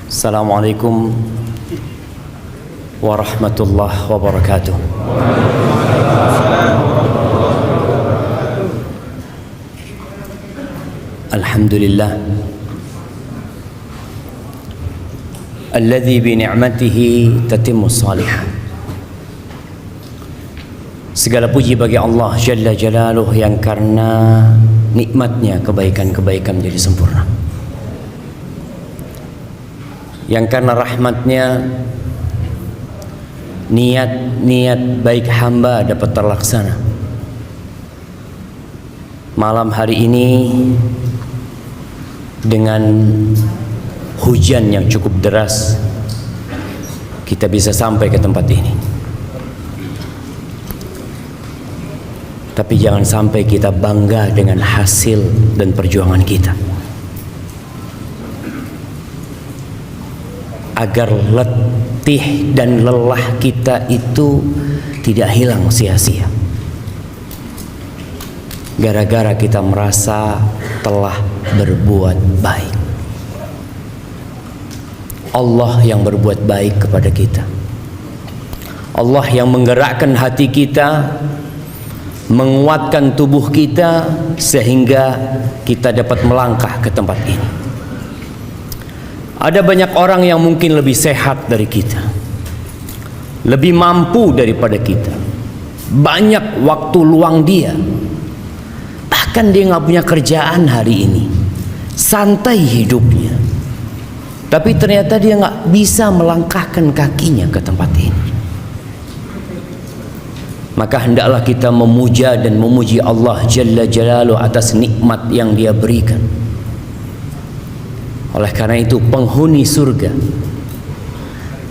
Assalamualaikum warahmatullahi wabarakatuh. Alhamdulillah alladzi bi ni'matihi tatimmu shalihat. Segala puji bagi Allah Jalla Jalaluh yang karena nikmatnya kebaikan-kebaikan menjadi sempurna, yang karena rahmatnya niat-niat baik hamba dapat terlaksana. Malam hari ini dengan hujan yang cukup deras kita bisa sampai ke tempat ini. Tapi jangan sampai kita bangga dengan hasil dan perjuangan kita, agar letih dan lelah kita itu tidak hilang sia-sia gara-gara kita merasa telah berbuat baik. Allah yang berbuat baik kepada kita, Allah yang menggerakkan hati kita, menguatkan tubuh kita sehingga kita dapat melangkah ke tempat ini. Ada banyak orang yang mungkin lebih sehat dari kita, lebih mampu daripada kita, banyak waktu luang dia, bahkan dia nggak punya kerjaan hari ini, santai hidupnya, tapi ternyata dia nggak bisa melangkahkan kakinya ke tempat ini. Maka hendaklah kita memuja dan memuji Allah Jalla Jalaluh atas nikmat yang Dia berikan. Oleh karena itu penghuni surga,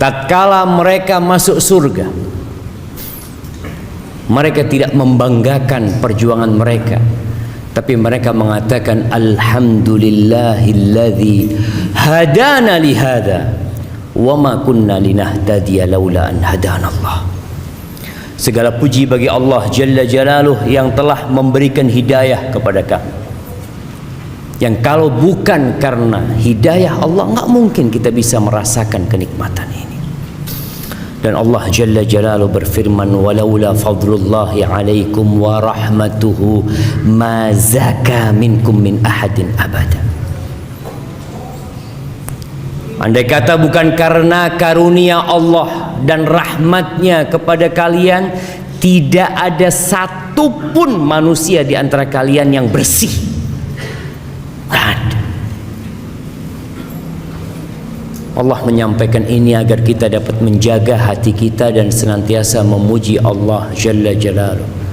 tatkala mereka masuk surga, mereka tidak membanggakan perjuangan mereka, tapi mereka mengatakan alhamdulillahilladzi hadana lihada wa ma kunna linahtadiya laula an hadanallah. Segala puji bagi Allah Jalla Jalaluh yang telah memberikan hidayah kepada kami, yang kalau bukan karena hidayah Allah nggak mungkin kita bisa merasakan kenikmatan ini. Dan Allah Jalla Jalaluh berfirman, walaula fadlullahi alaikum wa rahmatuhu ma zaka minkum min ahadin abada. Andai kata bukan karena karunia Allah dan rahmatnya kepada kalian, tidak ada satupun manusia di antara kalian yang bersih. Ada. Allah menyampaikan ini agar kita dapat menjaga hati kita dan senantiasa memuji Allah Jalla Jalaluh.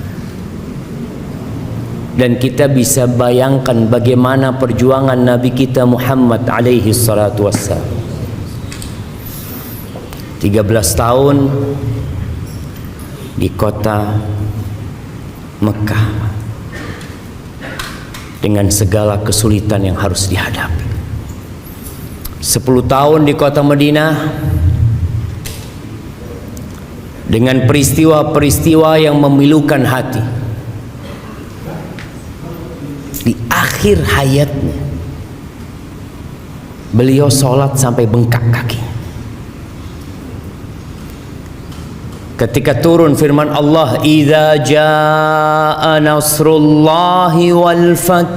Dan kita bisa bayangkan bagaimana perjuangan Nabi kita Muhammad alaihi salatu wassalam. 13 tahun di kota Mekah dengan segala kesulitan yang harus dihadapi. 10 tahun di kota Madinah dengan peristiwa-peristiwa yang memilukan hati. Di akhir hayatnya beliau sholat sampai bengkak kaki. Ketika turun firman Allah, idza jaa nasrullahi wal fath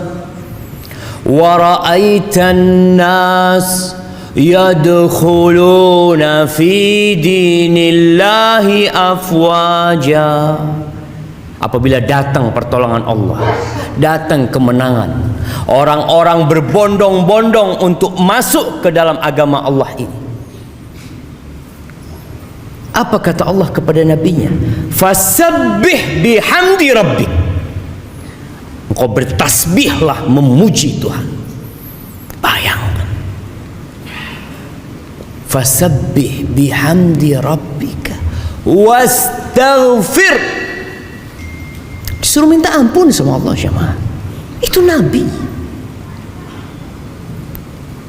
wa ra'aitan nas yadkhuluna fi dinillahi afwaja. Apabila datang pertolongan Allah, datang kemenangan, orang-orang berbondong-bondong untuk masuk ke dalam agama Allah ini. Apa kata Allah kepada nabinya? Fasabbih bihamdi rabbik. Engkau bertasbihlah memuji Tuhan. Bayangkan. Fasabbih bihamdi rabbika wastaghfir. Disuruh minta ampun sama Allah jemaah. Itu Nabi.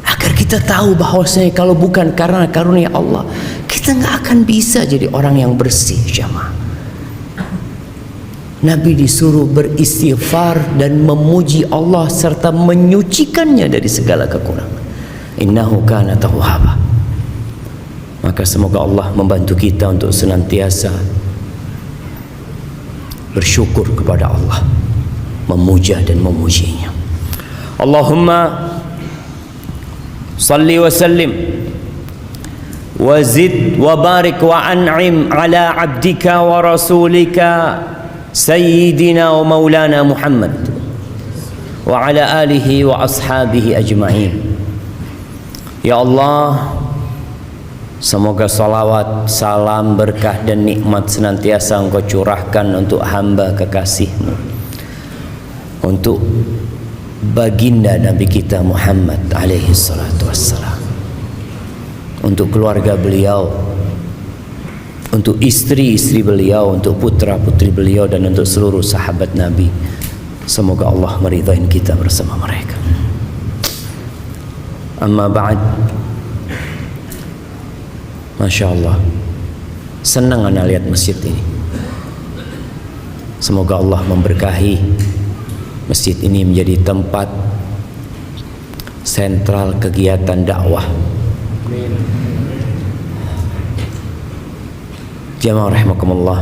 Agar kita tahu bahwasanya kalau bukan karena karunia Allah, kita nggak akan bisa jadi orang yang bersih jemaah. Nabi disuruh beristighfar dan memuji Allah serta menyucikannya dari segala kekurangan. Innahu kana tawwaba. Maka semoga Allah membantu kita untuk senantiasa bersyukur kepada Allah, memuja dan memujinya. Allahumma salli wa sallim wa zid wa barik wa an'im ala abdika wa rasulika sayyidina wa maulana Muhammad wa ala alihi wa ashabihi ajma'in. Ya Allah, semoga salawat, salam, berkah dan nikmat senantiasa Engkau curahkan untuk hamba kekasih-Mu, untuk baginda Nabi kita Muhammad alaihi salatu wassalam, untuk keluarga beliau, untuk istri-istri beliau, untuk putra-putri beliau, dan untuk seluruh sahabat Nabi. Semoga Allah meridai kita bersama mereka. Amma ba'd. Masya Allah, senang ana lihat masjid ini. Semoga Allah memberkahi masjid ini menjadi tempat sentral kegiatan dakwah. Jamaah rahimakumullah,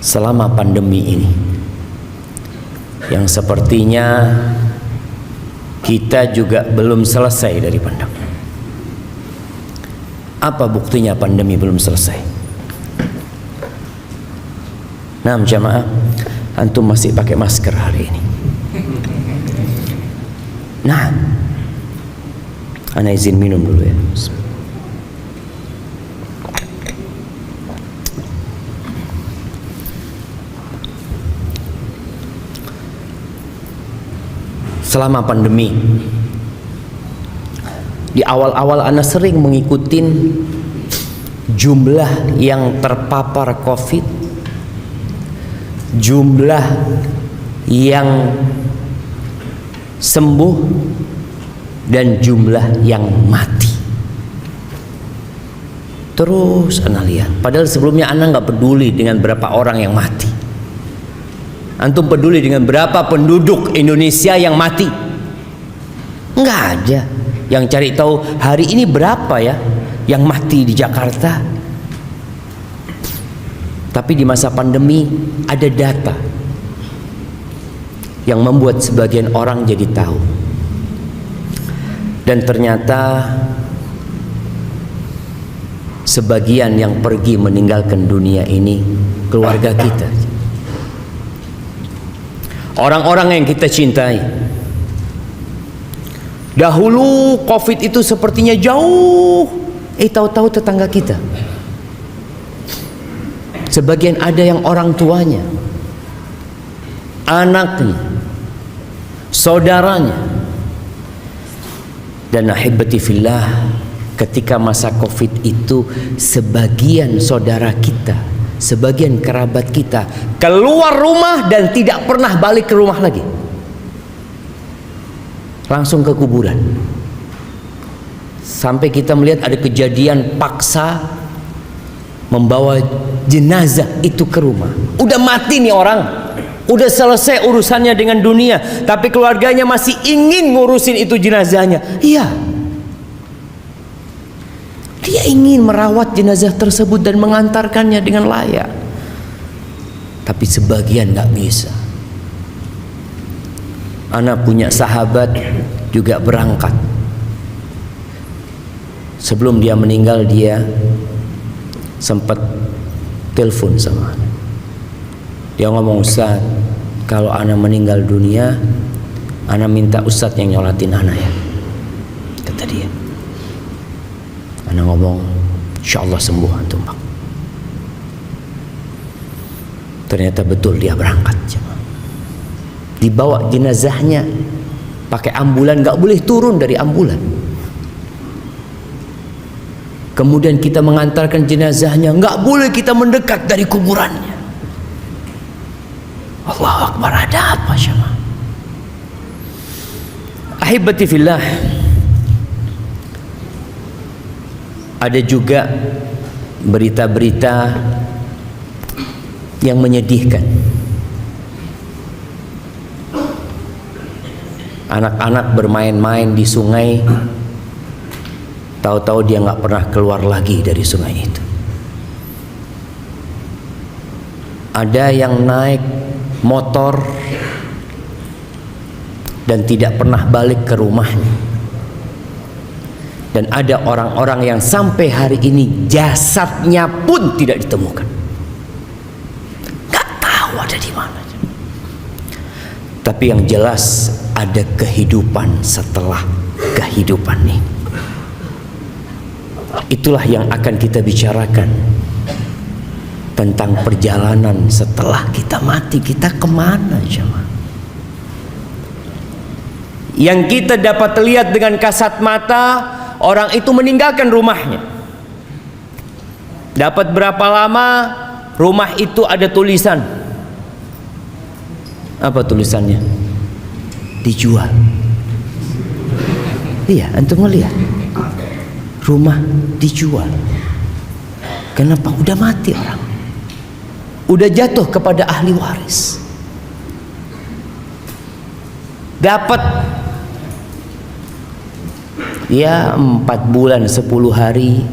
selama pandemi ini yang sepertinya kita juga belum selesai dari pandemi. Apa buktinya pandemi belum selesai? Nah, jamaah, antum masih pakai masker hari ini. Nah, ana izin minum dulu ya. Selama pandemi, di awal-awal ana sering mengikuti jumlah yang terpapar COVID, jumlah yang sembuh, dan jumlah yang mati. Terus ana lihat, padahal sebelumnya ana nggak peduli dengan berapa orang yang mati. Antum peduli dengan berapa penduduk Indonesia yang mati? Nggak ada. Yang cari tahu hari ini berapa ya yang mati di Jakarta. Tapi di masa pandemi ada data yang membuat sebagian orang jadi tahu. Dan ternyata sebagian yang pergi meninggalkan dunia ini keluarga kita, orang-orang yang kita cintai. Dahulu COVID itu sepertinya jauh, tahu-tahu tetangga kita. Sebagian ada yang orang tuanya, anaknya, saudaranya. Dan ahibati fillah, ketika masa COVID itu sebagian saudara kita, sebagian kerabat kita keluar rumah dan tidak pernah balik ke rumah lagi, langsung ke kuburan. Sampai kita melihat ada kejadian paksa membawa jenazah itu ke rumah. Udah mati nih orang, udah selesai urusannya dengan dunia, tapi keluarganya masih ingin ngurusin itu jenazahnya. Iya, dia ingin merawat jenazah tersebut dan mengantarkannya dengan layak. Tapi sebagian nggak bisa. Anak punya sahabat juga berangkat. Sebelum dia meninggal, dia sempat telepon sama anak. Dia ngomong, Ustaz, kalau anak meninggal dunia, anak minta Ustaz yang nyolatin anak ya, kata dia. Anak ngomong, insya Allah sembuh antum Pak. Ternyata betul dia berangkat. Dibawa jenazahnya pakai ambulan, nggak boleh turun dari ambulan. Kemudian kita mengantarkan jenazahnya, nggak boleh kita mendekat dari kuburannya. Allahu Akbar, ada apa syama? Ahibati fillah, ada juga berita-berita yang menyedihkan. Anak-anak bermain-main di sungai, Tahu-tahu dia nggak pernah keluar lagi dari sungai itu. Ada yang naik motor dan tidak pernah balik ke rumahnya. Dan ada orang-orang yang sampai hari ini jasadnya pun tidak ditemukan. Nggak tahu ada di mana. Tapi yang jelas ada kehidupan setelah kehidupan ini. Itulah yang akan kita bicarakan, tentang perjalanan setelah kita mati. Kita kemana jemaah? Yang kita dapat lihat dengan kasat mata, orang itu meninggalkan rumahnya. Dapat berapa lama, rumah itu ada tulisan. Apa tulisannya? Dijual. Iya, antum ngelihat? Rumah dijual. Kenapa? Udah mati orang. Udah jatuh kepada ahli waris. Dapat ya 4 bulan 10 hari,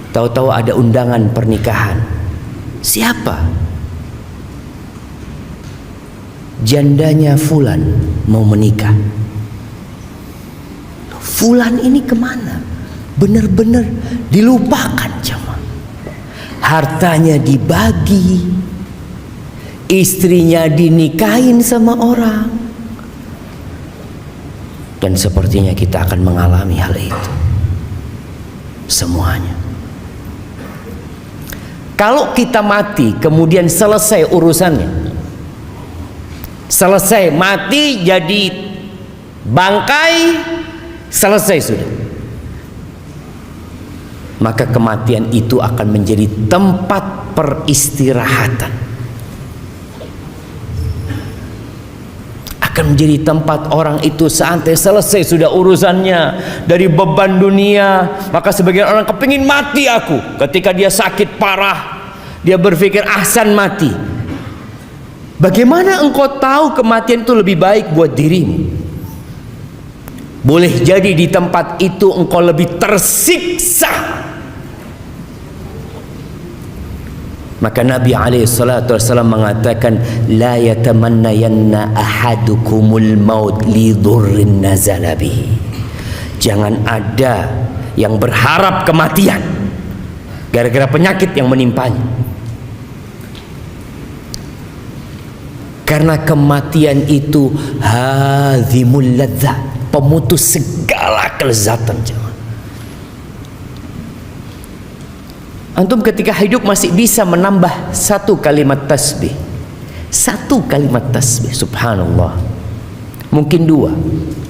tahu-tahu ada undangan pernikahan. Siapa? Jandanya Fulan mau menikah. Fulan ini kemana? Benar-benar dilupakan jemaah. Hartanya dibagi, istrinya dinikahin sama orang, dan sepertinya kita akan mengalami hal itu semuanya. Kalau kita mati kemudian selesai urusannya, selesai mati jadi bangkai, selesai sudah. Maka kematian itu akan menjadi tempat peristirahatan, akan menjadi tempat orang itu santai. Selesai sudah urusannya dari beban dunia. Maka sebagian orang kepingin mati aku. Ketika dia sakit parah, dia berpikir ahsan mati. Bagaimana engkau tahu kematian itu lebih baik buat dirimu? Boleh jadi di tempat itu engkau lebih tersiksa. Maka Nabi SAW mengatakan, la yatamannayanna ahadukumul maut li dhurrin nazala bihi. Jangan ada yang berharap kematian gara-gara penyakit yang menimpanya. Karena kematian itu hadhimul ladzat, pemutus segala kelezatan. Antum ketika hidup masih bisa menambah 1 kalimat tasbih, 1 kalimat tasbih, subhanallah. Mungkin 2,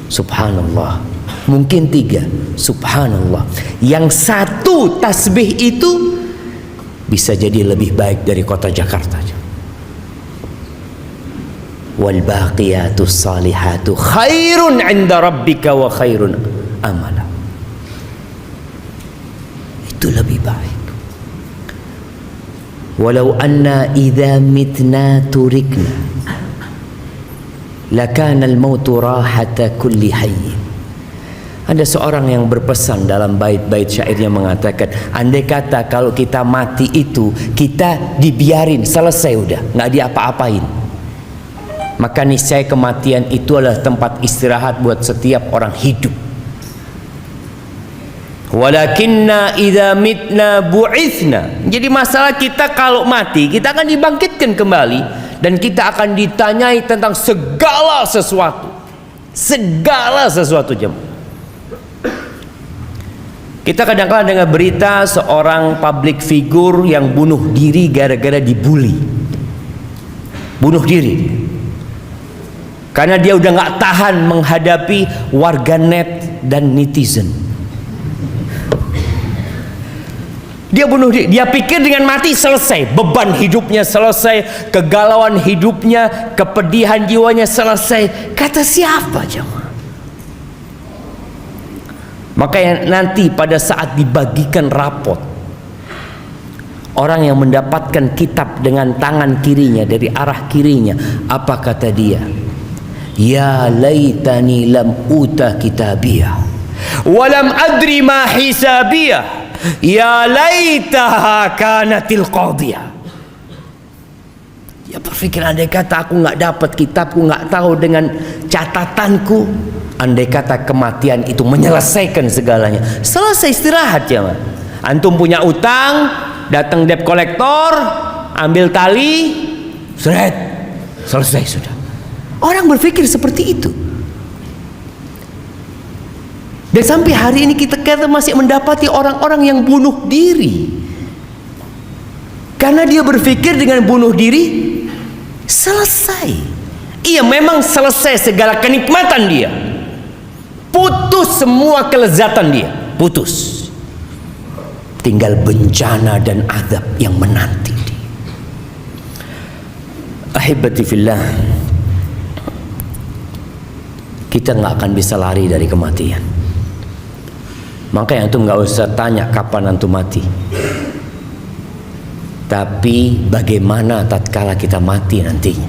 subhanallah. Mungkin 3, subhanallah. Yang 1 tasbih itu bisa jadi lebih baik dari kota Jakarta. Wal baqiyatus salihatu khairun 'inda rabbika wa khairun amala. Itu lebih baik. Walau anna idza mitna turikna lakana al-mautu rahata kulli hayy. Ada seorang yang berpesan dalam bait-bait syairnya mengatakan, andai kata kalau kita mati itu kita dibiarin, selesai udah, nggak diapa-apain, maka niscaya kematian itu adalah tempat istirahat buat setiap orang hidup. Walakinna idza mitna bu'itsna. Jadi masalah kita kalau mati, kita akan dibangkitkan kembali dan kita akan ditanyai tentang segala sesuatu. Segala sesuatu jemaah. Kita kadang-kadang dengar berita seorang public figure yang bunuh diri gara-gara dibully. Bunuh diri. Karena dia udah nggak tahan menghadapi warganet dan netizen. Dia bunuh diri. Dia pikir dengan mati selesai, beban hidupnya selesai, kegalauan hidupnya, kepedihan jiwanya selesai. Kata siapa jemaah? Maka nanti pada saat dibagikan rapot, orang yang mendapatkan kitab dengan tangan kirinya dari arah kirinya, apa kata dia? Ya laitani lam uta kitabiyah. Walam adri ma hisabiyah. Ya laitaha kanatil qadiyah. Ya berpikir, andai kata aku nggak dapat kitabku, nggak tahu dengan catatanku, andai kata kematian itu menyelesaikan segalanya. Selesai, istirahat ya, man. Antum punya utang, datang debt collector, ambil tali, seret, selesai sudah. Orang berpikir seperti itu. Dan sampai hari ini kita masih mendapati orang-orang yang bunuh diri karena dia berpikir dengan bunuh diri selesai. Iya, memang selesai segala kenikmatan dia, putus semua kelezatan dia, putus. Tinggal bencana dan azab yang menanti dia. Ahibati fillah, kita nggak akan bisa lari dari kematian. Makanya antum nggak usah tanya kapan antum mati, tapi bagaimana tatkala kita mati nantinya,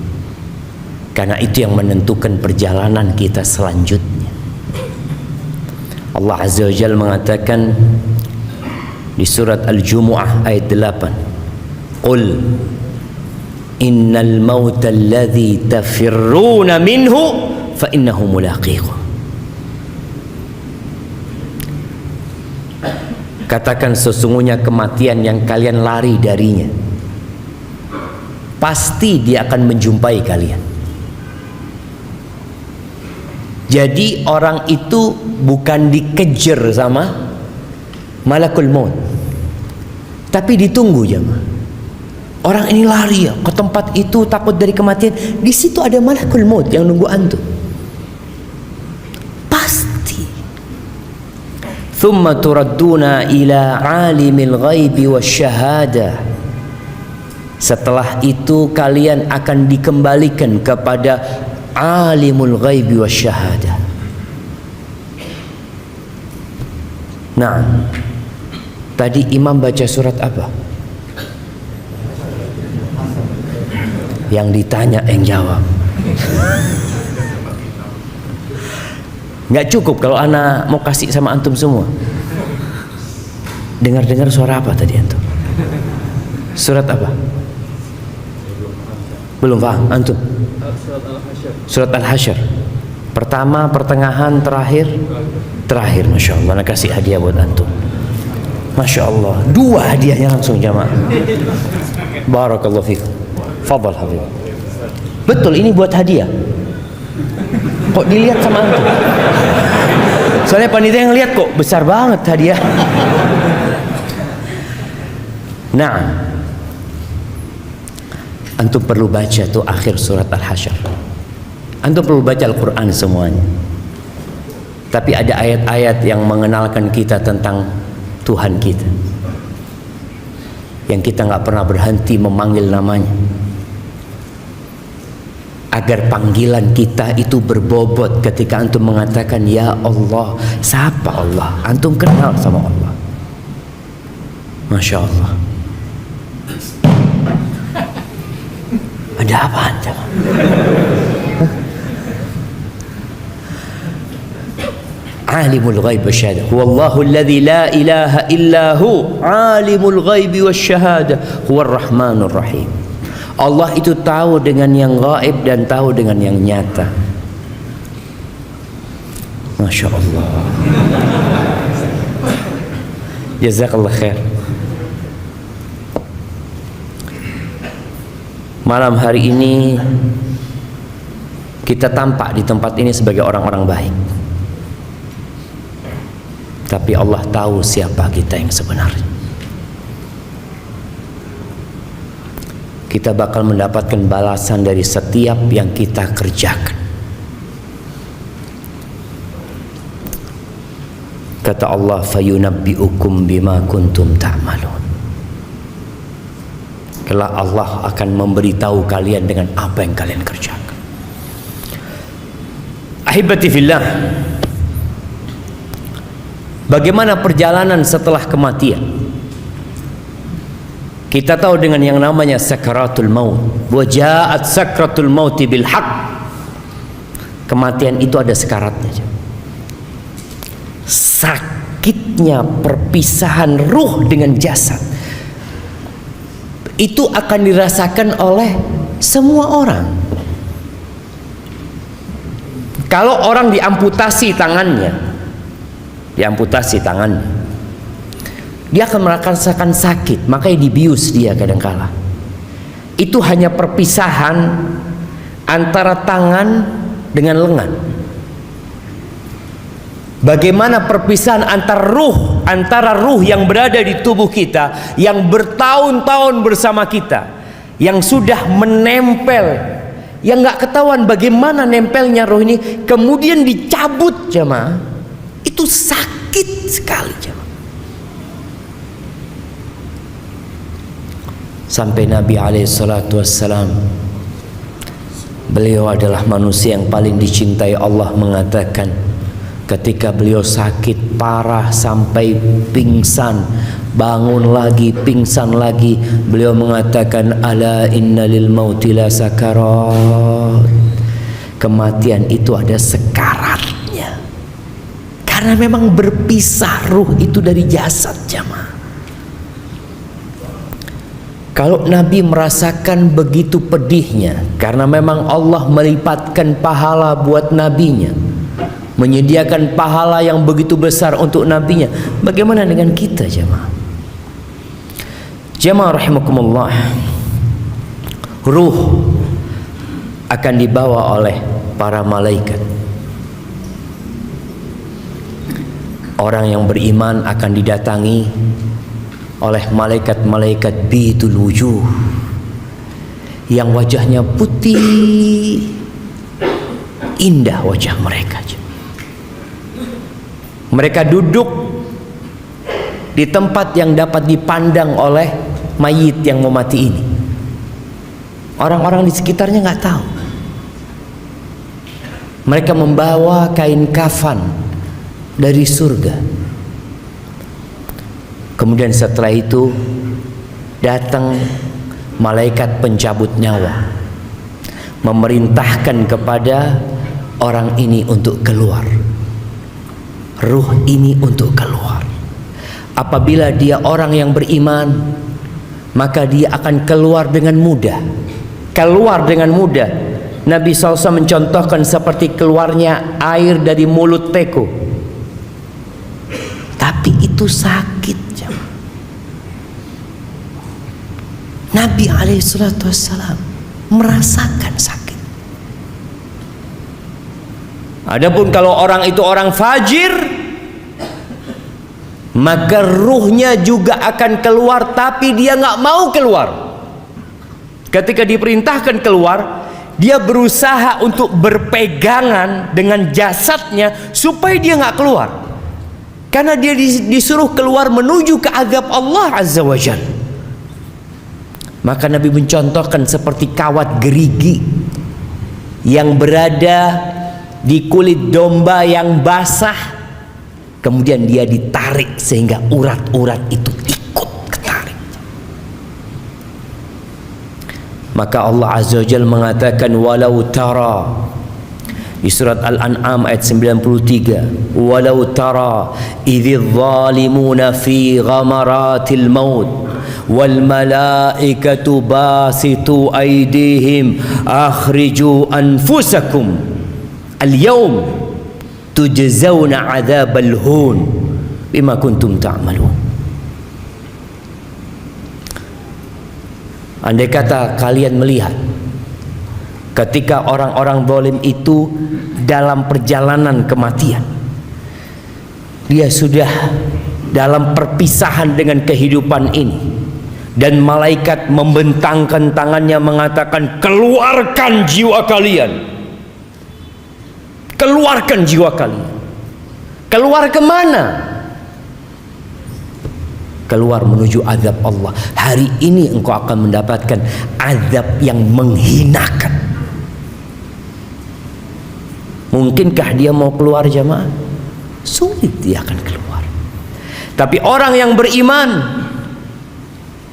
karena itu yang menentukan perjalanan kita selanjutnya. Allah Azza wa Jalla mengatakan di surat Al-Jumu'ah ayat 8, Qul innal mauta alladhi tafirruna minhu fa innahu mulaqikum. Katakan, sesungguhnya kematian yang kalian lari darinya, pasti dia akan menjumpai kalian. Jadi orang itu bukan dikejar sama malakul maut, tapi ditunggu jemaah. Orang ini lari ya ke tempat itu, takut dari kematian. Di situ ada malakul maut yang nunggu antum. Thumma turadduna ila alimil ghaibi wasyahadah. Setelah itu kalian akan dikembalikan kepada alimul ghaibi wasyahadah. Nah, tadi imam baca surat apa? Yang ditanya yang jawab. Nggak cukup kalau ana mau kasih sama antum semua. Dengar-dengar suara apa tadi antum? Surat apa? Belum paham antum? Surat Al-Hasyr. Pertama, pertengahan, terakhir. Terakhir, masya Allah. Ana kasih hadiah buat antum. Masya Allah. 2 hadiahnya langsung jamaah. Barakallahu fikum. Fadal habib. Betul, ini buat hadiah. Kok dilihat sama antum? Soalnya panitia yang lihat kok besar banget hadiah. Nah, antum perlu baca tuh akhir surat Al-Hasyr. Antum perlu baca Al-Quran semuanya. Tapi ada ayat-ayat yang mengenalkan kita tentang Tuhan kita, yang kita nggak pernah berhenti memanggil namanya, agar panggilan kita itu berbobot ketika antum mengatakan ya Allah. Siapa Allah? Antum kenal sama Allah. Masya Allah. Ada apa antum? Alimul ghaib wasyahadah. Huwallahu alladzi la ilaha illa hu. Alimul ghaib wasyahadah. Huwar rahmanur rahim. Allah itu tahu dengan yang gaib dan tahu dengan yang nyata. Masya Allah. Jazakallah khair. Malam hari ini kita tampak di tempat ini sebagai orang-orang baik, tapi Allah tahu siapa kita yang sebenarnya. Kita bakal mendapatkan balasan dari setiap yang kita kerjakan. Kata Allah, fayunabbi'ukum bima kuntum ta'malun. Kelak Allah akan memberitahu kalian dengan apa yang kalian kerjakan. Ahibati fillah, bagaimana perjalanan setelah kematian? Kita tahu dengan yang namanya sakaratul maut. Wa ja'at sakratul mauti bil haqq. Kematian itu ada sekaratnya. sakitnya perpisahan ruh dengan jasad itu akan dirasakan oleh semua orang. Kalau orang diamputasi tangannya, dia akan merasakan sakit, makanya dibius dia kadangkala. Itu hanya perpisahan antara tangan dengan lengan. Bagaimana perpisahan antara ruh yang berada di tubuh kita, yang bertahun-tahun bersama kita, yang sudah menempel, yang nggak ketahuan bagaimana nempelnya roh ini, kemudian dicabut jemaah, itu sakit sekali jemaah. Sampai Nabi SAW, beliau adalah manusia yang paling dicintai Allah, mengatakan ketika beliau sakit parah sampai pingsan, bangun lagi, pingsan lagi, beliau mengatakan, ala inna lil mauti la sakarat, kematian itu ada sekaratnya. Karena memang berpisah ruh itu dari jasad jamaah. Kalau Nabi merasakan begitu pedihnya, karena memang Allah melipatkan pahala buat nabinya, menyediakan pahala yang begitu besar untuk nabinya, bagaimana dengan kita jemaah? Jemaah rahimakumullah, ruh akan dibawa oleh para malaikat. Orang yang beriman akan didatangi oleh malaikat-malaikat bidul wujuh, yang wajahnya putih, indah wajah mereka. Mereka duduk di tempat yang dapat dipandang oleh mayit yang mau mati ini. Orang-orang di sekitarnya nggak tahu. Mereka membawa kain kafan dari surga. Kemudian setelah itu datang malaikat pencabut nyawa, memerintahkan kepada orang ini untuk keluar. Ruh ini untuk keluar. Apabila dia orang yang beriman, maka dia akan keluar dengan mudah. Keluar dengan mudah. Nabi SAW mencontohkan seperti keluarnya air dari mulut teko. Tapi itu sakit. Nabi SAW merasakan sakit. Adapun kalau orang itu orang fajir, maka ruhnya juga akan keluar, tapi dia nggak mau keluar. Ketika diperintahkan keluar, dia berusaha untuk berpegangan dengan jasadnya supaya dia nggak keluar, karena dia disuruh keluar menuju ke azab Allah Azza wa Jalla. Maka Nabi mencontohkan seperti kawat gerigi yang berada di kulit domba yang basah, kemudian dia ditarik sehingga urat-urat itu ikut ketarik. Maka Allah Azza wa Jalla mengatakan, walau tara, di surat Al-An'am ayat 93, walau tara idz zalimuna fi ghamaratil maut wal malaikatu basitu aydihim akhriju anfusakum al yawm tujzauna adzabal hun bima kuntum ta'malun. Andai kata kalian melihat ketika orang-orang zalim itu dalam perjalanan kematian, dia sudah dalam perpisahan dengan kehidupan ini, dan malaikat membentangkan tangannya mengatakan, keluarkan jiwa kalian, keluarkan jiwa kalian. Keluar kemana? Keluar menuju azab Allah. Hari ini engkau akan mendapatkan azab yang menghinakan. Mungkinkah dia mau keluar jamaah? Sulit dia akan keluar. Tapi orang yang beriman,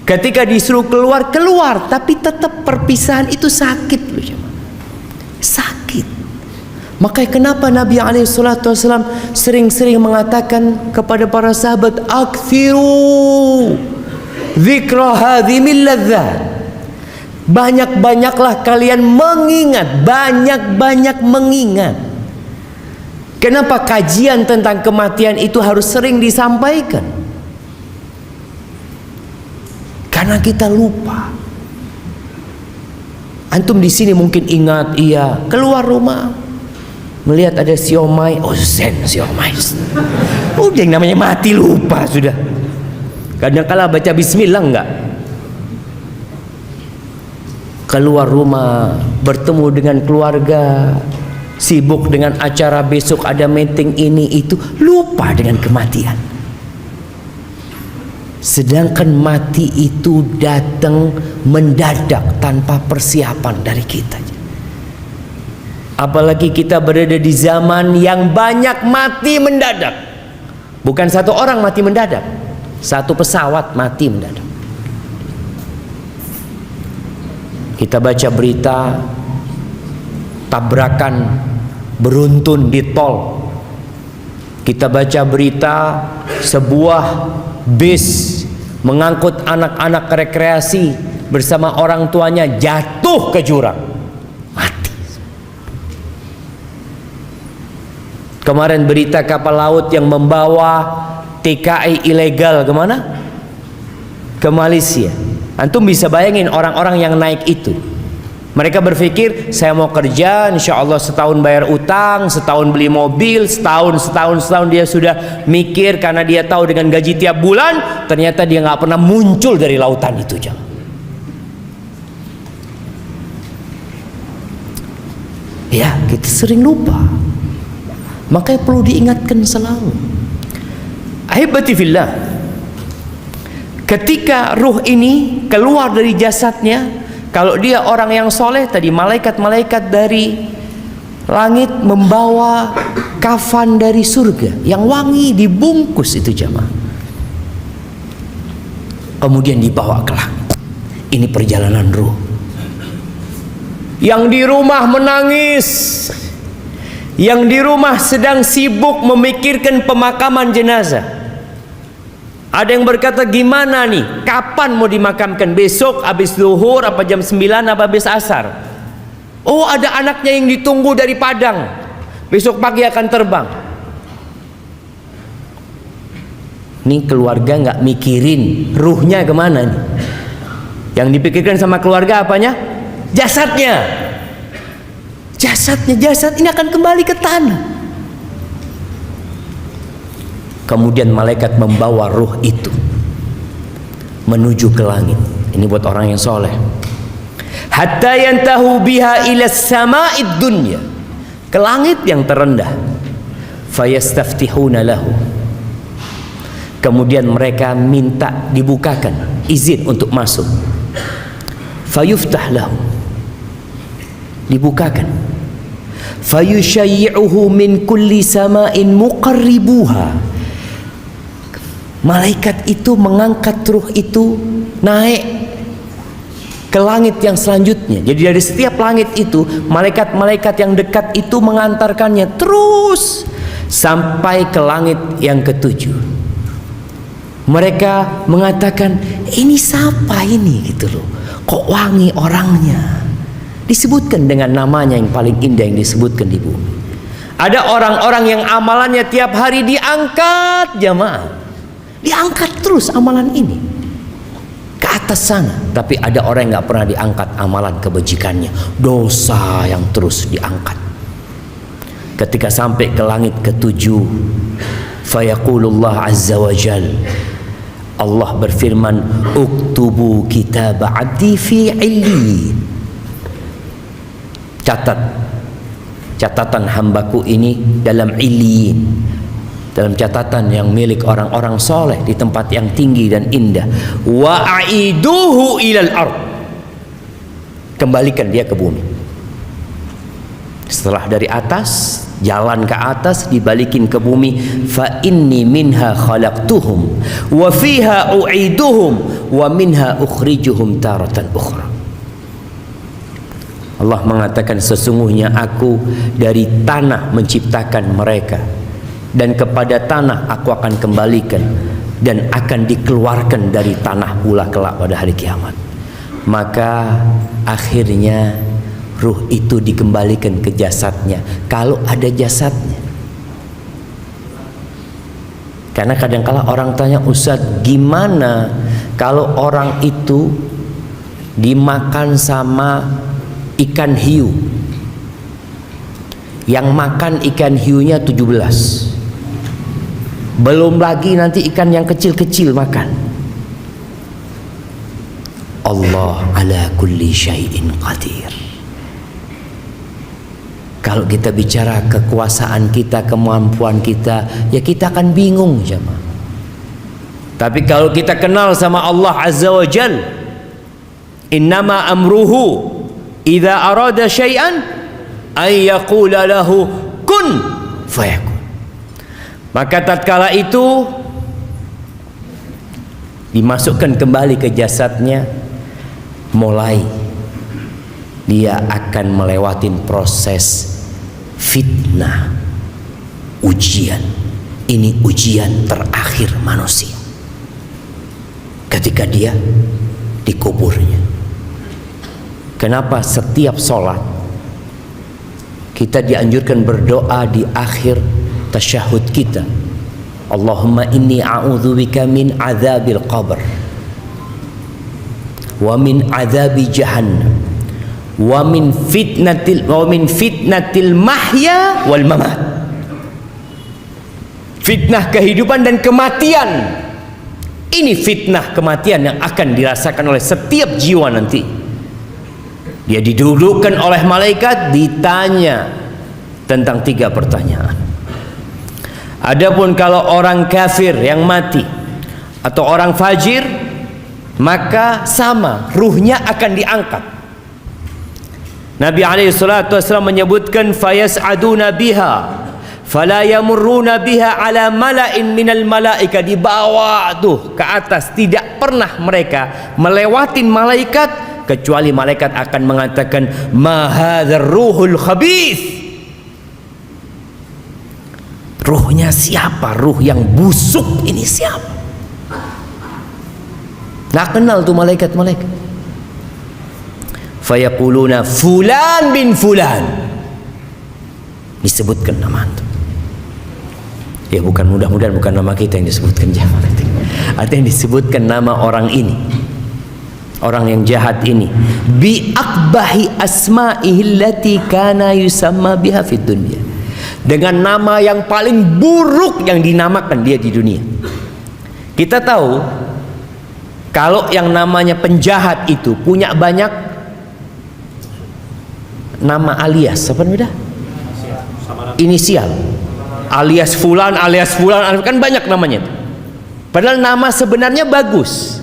ketika disuruh keluar, keluar. Tapi tetap perpisahan itu sakit loh jamaah. Sakit. Makanya kenapa Nabi SAW sering-sering mengatakan kepada para sahabat, "Aktsiru dzikra hadhimil ladzat." Banyak-banyaklah kalian mengingat, banyak-banyak mengingat. Kenapa kajian tentang kematian itu harus sering disampaikan? Karena kita lupa. Antum di sini mungkin ingat, iya, keluar rumah melihat ada siomay, oh zen siomay. Udah yang namanya mati lupa sudah. Kadang-kala baca bismillah enggak. Keluar rumah, bertemu dengan keluarga, sibuk dengan acara besok ada meeting ini itu, lupa dengan kematian. Sedangkan mati itu datang mendadak tanpa persiapan dari kita. Apalagi kita berada di zaman yang banyak mati mendadak. Bukan satu orang mati mendadak, satu pesawat mati mendadak. Kita baca berita tabrakan beruntun di tol. Kita baca berita sebuah bis mengangkut anak-anak rekreasi bersama orang tuanya jatuh ke jurang, mati. Kemarin berita kapal laut yang membawa TKI ilegal kemana? Ke Malaysia. Antum bisa bayangin orang-orang yang naik itu. Mereka berpikir, saya mau kerja, insya Allah setahun bayar utang, setahun beli mobil, setahun dia sudah mikir karena dia tahu dengan gaji tiap bulan, ternyata dia nggak pernah muncul dari lautan itu. Jangan. Ya, kita sering lupa. Makanya perlu diingatkan selalu. Ahibati fillah, ketika ruh ini keluar dari jasadnya, kalau dia orang yang soleh tadi, malaikat-malaikat dari langit membawa kafan dari surga yang wangi, dibungkus itu jamaah, kemudian dibawa ke langit. Ini perjalanan ruh. Yang di rumah menangis, yang di rumah sedang sibuk memikirkan pemakaman jenazah. Ada yang berkata, gimana nih, kapan mau dimakamkan? Besok habis zuhur apa jam 9 apa habis asar? Oh, ada anaknya yang ditunggu dari Padang, besok pagi akan terbang. Nih keluarga nggak mikirin ruhnya kemana nih. Yang dipikirkan sama keluarga apanya? Jasadnya. Jasad ini akan kembali ke tanah. Kemudian malaikat membawa ruh itu menuju ke langit. Ini buat orang yang soleh. Hatta yantahu biha ila sama'id dunya, ke langit yang terendah. Fayastaftihuna lahu, kemudian mereka minta dibukakan izin untuk masuk. Fayuftah lahu, dibukakan. Fayushayyi'uhu min kulli sama'in muqarribuha, malaikat itu mengangkat ruh itu naik ke langit yang selanjutnya. Jadi dari setiap langit itu, malaikat-malaikat yang dekat itu mengantarkannya terus sampai ke langit yang ketujuh. Mereka mengatakan, ini siapa ini gitu loh, kok wangi orangnya. Disebutkan dengan namanya yang paling indah yang disebutkan di bumi. Ada orang-orang yang amalannya tiap hari diangkat jamaah, diangkat terus amalan ini ke atas sana. Tapi ada orang yang nggak pernah diangkat amalan kebajikannya, dosa yang terus diangkat. Ketika sampai ke langit ketujuh, fayaqulullah azza wa jal, Allah berfirman, uktubu kitab abdi fi illiyin, catat catatan hambaku ini dalam illiyin, dalam catatan yang milik orang-orang soleh di tempat yang tinggi dan indah. Wa aiduhu ilal ard, kembalikan dia ke bumi. Setelah dari atas, jalan ke atas, dibalikin ke bumi. Fa inni minha khalaqtuhum wa fiha u'iduhum wa minha ukhrijuhum taratan ukhra. Allah mengatakan, sesungguhnya aku dari tanah menciptakan mereka, dan kepada tanah aku akan kembalikan, dan akan dikeluarkan dari tanah pula kelak pada hari kiamat. Maka akhirnya ruh itu dikembalikan ke jasadnya, kalau ada jasadnya. Karena kadang-kala orang tanya, Ustaz, gimana kalau orang itu dimakan sama ikan hiu? Yang makan ikan hiunya 17, belum lagi nanti ikan yang kecil-kecil makan. Allah ala kulli syai'in qadir. Kalau kita bicara kekuasaan kita, kemampuan kita, ya kita akan bingung jemaah. Tapi kalau kita kenal sama Allah Azza wa Jal, innama amruhu idza arada syai'an ay yaqula lahu kun fayakun. Maka tatkala itu dimasukkan kembali ke jasadnya, mulai dia akan melewatin proses fitnah, ujian. Ini ujian terakhir manusia ketika dia dikuburnya. Kenapa setiap sholat kita dianjurkan berdoa di akhir tasyahud kita, Allahumma inni a'udzubika min adzabil qabr wa min adzabi jahannam wa min fitnatil mahya wal mamat. Fitnah kehidupan dan kematian. Ini fitnah kematian yang akan dirasakan oleh setiap jiwa nanti. Dia didudukkan oleh malaikat, ditanya tentang 3 pertanyaan. Adapun kalau orang kafir yang mati atau orang fajir, maka sama, ruhnya akan diangkat. Nabi SAW menyebutkan, fayas'aduna biha fala yamurruna biha ala mala'in minal malaika. Dibawa tuh ke atas, tidak pernah mereka melewatin malaikat kecuali malaikat akan mengatakan, ma hadzal ruhul khabith. Ruhnya siapa? Ruh yang busuk ini siapa? Nggak kenal tuh malaikat-malaikat. Fayaquluna fulan bin fulan, disebutkan nama itu. Ya bukan, mudah-mudahan bukan nama kita yang disebutkan, jangan. Artinya disebutkan nama orang ini, orang yang jahat ini, bi akbahi asma'ihi allati kana yusamma biha fid dunya, dengan nama yang paling buruk yang dinamakan dia di dunia. Kita tahu kalau yang namanya penjahat itu punya banyak nama alias, apa namanya? Inisial. Alias fulan, kan banyak namanya. Padahal nama sebenarnya bagus.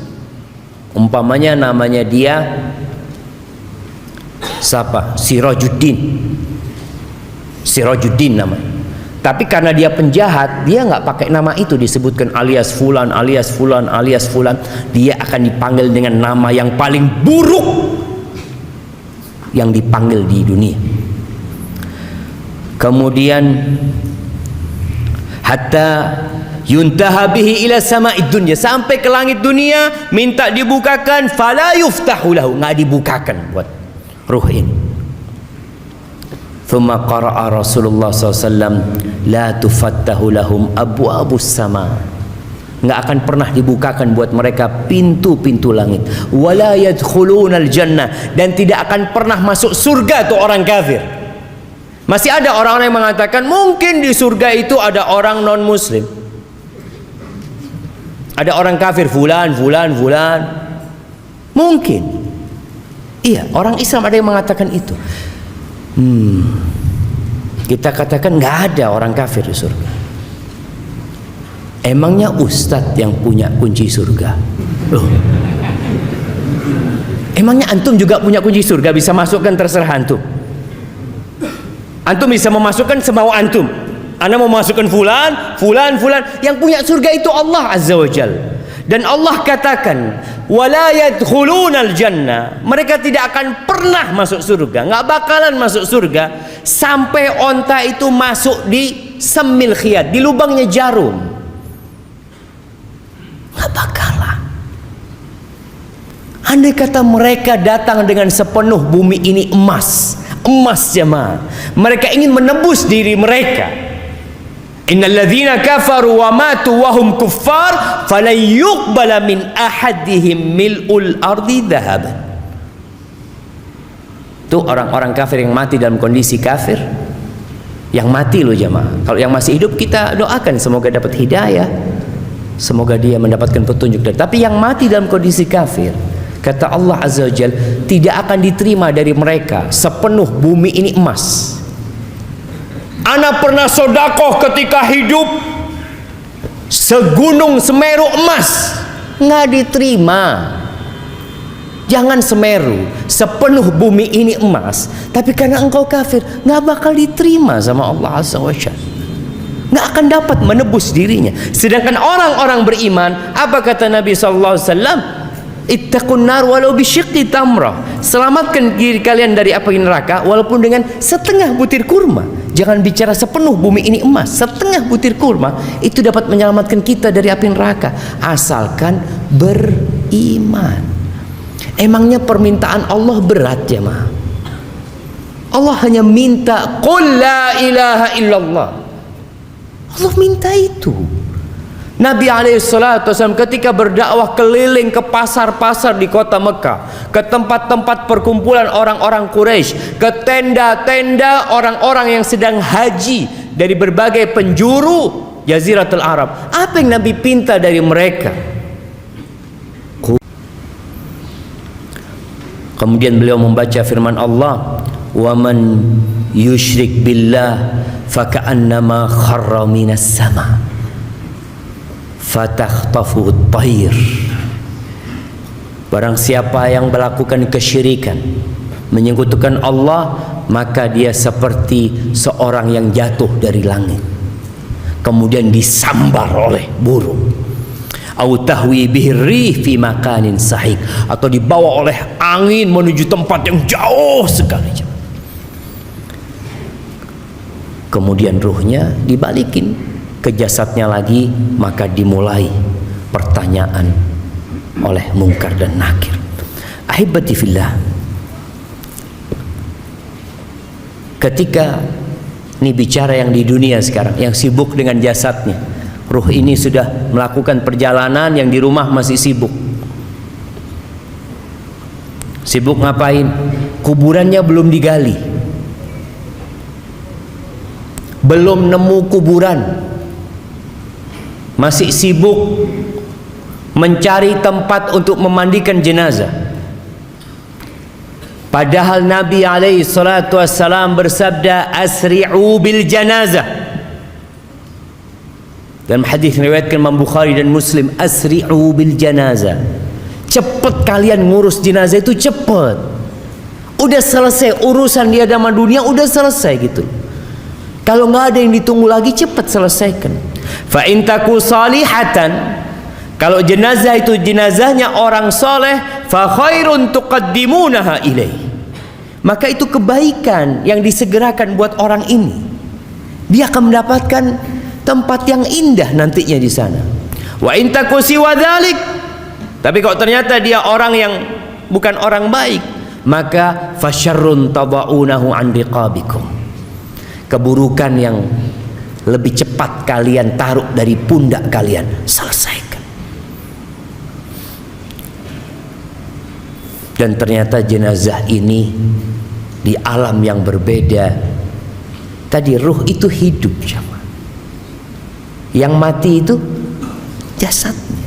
Umpamanya namanya dia siapa? Sirajuddin namanya. Tapi karena dia penjahat, dia nggak pakai nama itu, disebutkan alias fulan, alias fulan, alias fulan. Dia akan dipanggil dengan nama yang paling buruk yang dipanggil di dunia. Kemudian hatta yuntaha bihi ila sama'id dunya, sampai ke langit dunia, minta dibukakan, fala yuftahu lahu, nggak dibukakan buat ruh ini. Thumma qara'a Rasulullah SAW, la tufattahu lahum abwabus sama, nggak akan pernah dibukakan buat mereka pintu-pintu langit. Wala yadkhulunal jannah, dan tidak akan pernah masuk surga tuh orang kafir. Masih ada orang-orang yang mengatakan mungkin di surga itu ada orang non muslim, ada orang kafir, fulan. Mungkin iya, orang Islam ada yang mengatakan itu. Kita katakan nggak ada orang kafir di surga. Emangnya ustadz yang punya kunci surga? Loh, emangnya antum juga punya kunci surga, bisa masukkan terserah antum? Antum bisa memasukkan semau antum. Anda mau masukkan fulan. Yang punya surga itu Allah Azza wa Jal. Dan Allah katakan, wala yadkhulunal jannah, mereka tidak akan pernah masuk surga, nggak bakalan masuk surga sampai onta itu masuk di semil khiyat, di lubangnya jarum. Nggak bakalan. Andai kata mereka datang dengan sepenuh bumi ini emas jemaah, mereka ingin menebus diri mereka. Innal ladzina kafaru wa matu wa hum kuffar falan yuqbala min ahadihim mil'ul ardi dhahaban. Itu orang-orang kafir yang mati dalam kondisi kafir. Yang mati loh jemaah. Kalau yang masih hidup kita doakan semoga dapat hidayah, semoga dia mendapatkan petunjuk. Tapi yang mati dalam kondisi kafir, kata Allah Azza wa Jalla, tidak akan diterima dari mereka sepenuh bumi ini emas. Ana pernah sodakoh ketika hidup segunung Semeru emas, nggak diterima. Jangan Semeru, sepenuh bumi ini emas, tapi karena engkau kafir, nggak bakal diterima sama Allah Azza wa Jalla. Nggak akan dapat menebus dirinya. Sedangkan orang-orang beriman, apa kata Nabi sallallahu alaihi wasallam? Ittaqun nar walau bisyiqqi tamrah. Selamatkan diri kalian dari api neraka walaupun dengan setengah butir kurma. Jangan bicara sepenuh bumi ini emas, setengah butir kurma itu dapat menyelamatkan kita dari api neraka asalkan beriman. Emangnya permintaan Allah berat ya ma? Allah hanya minta qul la ilaha illallah. Allah minta itu. Nabi SAW ketika berdakwah keliling ke pasar-pasar di kota Mekah, ke tempat-tempat perkumpulan orang-orang Quraisy, ke tenda-tenda orang-orang yang sedang haji dari berbagai penjuru Jaziratul Arab. Apa yang Nabi pinta dari mereka? Kemudian beliau membaca firman Allah, "Wa man yusyrik billah faka'annama kharra minas sama' fatakhtafu at-tayr." Barang siapa yang melakukan kesyirikan, menyekutukan Allah, maka dia seperti seorang yang jatuh dari langit kemudian disambar oleh burung, au tahwi bihi rih fi makanin sahik, atau dibawa oleh angin menuju tempat yang jauh sekali. Kemudian ruhnya dibalikin ke jasadnya lagi, maka dimulai pertanyaan oleh Mungkar dan Nakir. Ahibati fillah, ketika ini bicara yang di dunia sekarang, yang sibuk dengan jasadnya, ruh ini sudah melakukan perjalanan, yang di rumah masih sibuk. Sibuk ngapain? Kuburannya belum digali, belum nemu kuburan, masih sibuk mencari tempat untuk memandikan jenazah. Padahal Nabi alaihi salatu wassalam bersabda, asri'u bil janazah. Dalam hadis riwayatkan Imam Bukhari dan Muslim, asri'u bil janazah. Cepat kalian ngurus jenazah itu, cepat. Udah selesai urusan di hadapan dunia, udah selesai gitu. Kalau nggak ada yang ditunggu lagi, cepat selesaikan. Fa in taku salihatan, kalau jenazah itu jenazahnya orang soleh, fa khairun tuqaddimunaha ilaih, maka itu kebaikan yang disegerakan buat orang ini. Dia akan mendapatkan tempat yang indah nantinya di sana. Wa in taku siwa dzalik, tapi kalau ternyata dia orang yang bukan orang baik, maka fasyarrun tadaunahu an riqabikum, keburukan yang lebih cepat kalian taruh dari pundak kalian, selesaikan. Dan ternyata jenazah ini di alam yang berbeda. Tadi ruh itu hidup, yang mati itu jasadnya.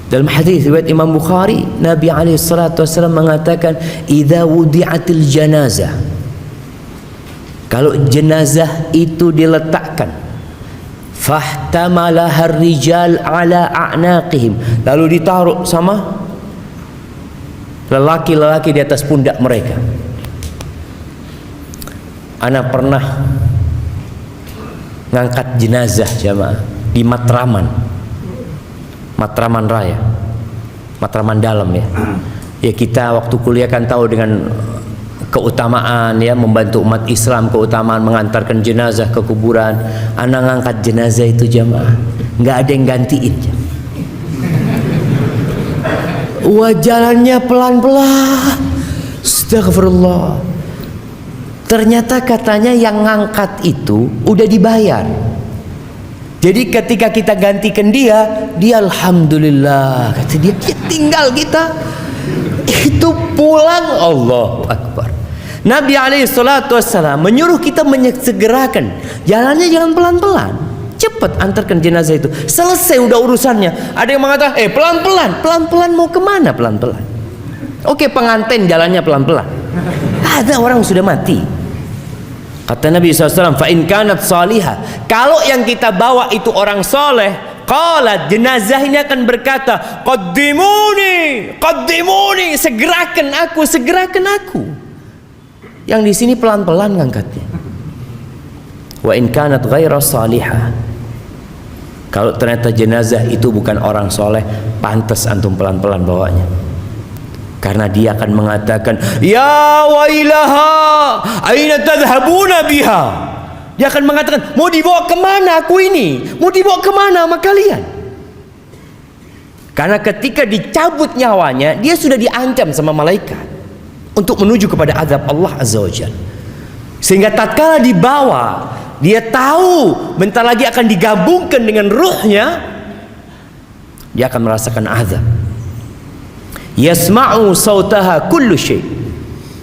Dalam hadis riwayat Imam Bukhari, Nabi alaihi salatu wasallam mengatakan, idza wudi'atil janazah, kalau jenazah itu diletakkan, fahtamalaha rijal ala a'naqihim, lalu ditaruh sama lelaki-lelaki di atas pundak mereka. Ana pernah ngangkat jenazah jamaah di Matraman. Matraman Raya, Matraman Dalam ya. Ya kita waktu kuliah kan tahu dengan keutamaan ya membantu umat Islam, keutamaan mengantarkan jenazah ke kuburan. Anak ngangkat jenazah itu jamaah, nggak ada yang gantiin. Wah jalannya pelan-pelan, astagfirullah. Ternyata katanya yang ngangkat itu udah dibayar. Jadi ketika kita gantikan dia alhamdulillah, kata dia, ya tinggal kita itu pulang. Allahu Akbar. Nabi SAW menyuruh kita menyegerakan jalannya, jangan pelan-pelan, cepat antarkan jenazah itu, selesai udah urusannya. Ada yang mengatakan pelan-pelan mau kemana pelan-pelan? Oke, pengantin jalannya pelan-pelan, ada orang sudah mati. Kata Nabi SAW, fa in kanat salihah, kalau yang kita bawa itu orang soleh, qalat, jenazah ini akan berkata, qaddimuni, segerakan aku. Yang di sini pelan-pelan ngangkatnya. Wa in kanat ghaira salihah, kalau ternyata jenazah itu bukan orang soleh, pantas antum pelan-pelan bawanya. Karena dia akan mengatakan, ya wailaha, aina tadhhabuna biha. Dia akan mengatakan, mau dibawa kemana aku ini? Mau dibawa kemana sama kalian? Karena ketika dicabut nyawanya, dia sudah diancam sama malaikat untuk menuju kepada azab Allah Azza wa Jalla. Sehingga tatkala dibawa, dia tahu bentar lagi akan digabungkan dengan ruhnya, dia akan merasakan azab. Yasma'u sautaha kullu syai'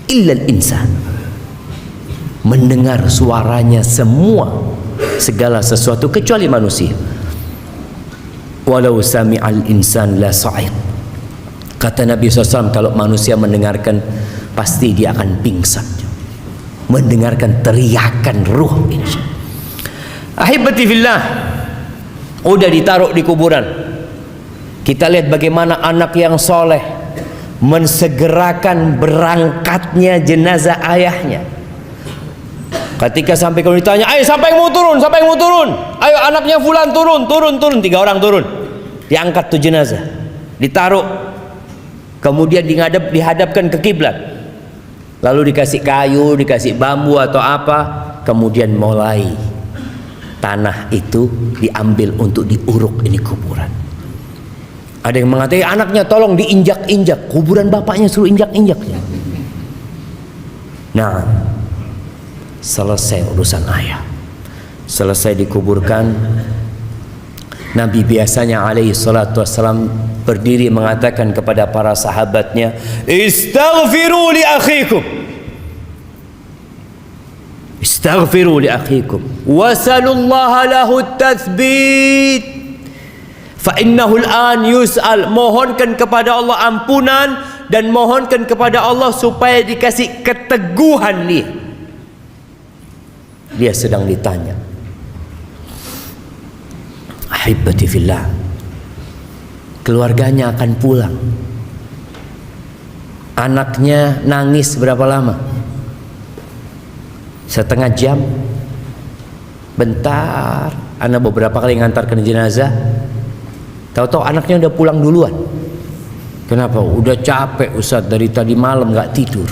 illa al-insan. Mendengar suaranya segala sesuatu kecuali manusia. Walau sami'al insan la sa'iq. Kata Nabi SAW, kalau manusia mendengarkan pasti dia akan pingsan. Mendengarkan teriakan ruh ini. Ahibati fillah, udah ditaruh di kuburan. Kita lihat bagaimana anak yang soleh mensegerakan berangkatnya jenazah ayahnya. Ketika sampai kalau ditanya, ayo siapa yang mau turun? Ayo anaknya fulan turun. 3 orang turun. Diangkat tuh jenazah, ditaruh, kemudian dihadapkan ke kiblat. Lalu dikasih kayu, dikasih bambu atau apa, kemudian mulai tanah itu diambil untuk diuruk ini kuburan. Ada yang mengatakan anaknya tolong diinjak-injak, kuburan bapaknya suruh injak-injak. Nah, selesai urusan ayah, selesai dikuburkan. Nabi biasanya alaihi salatu wassalam berdiri mengatakan kepada para sahabatnya, istaghfiru li akhikum wasalullaha lahu at-tathbit fa innahu al-an yus'al. Mohonkan kepada Allah ampunan dan mohonkan kepada Allah supaya dikasih keteguhan dia sedang ditanya. Ahibati fillah, keluarganya akan pulang. Anaknya nangis berapa lama? Setengah jam? Bentar. Anak beberapa kali ngantarkan jenazah, tahu-tahu anaknya udah pulang duluan. Kenapa? Udah capek Ustaz, dari tadi malam gak tidur.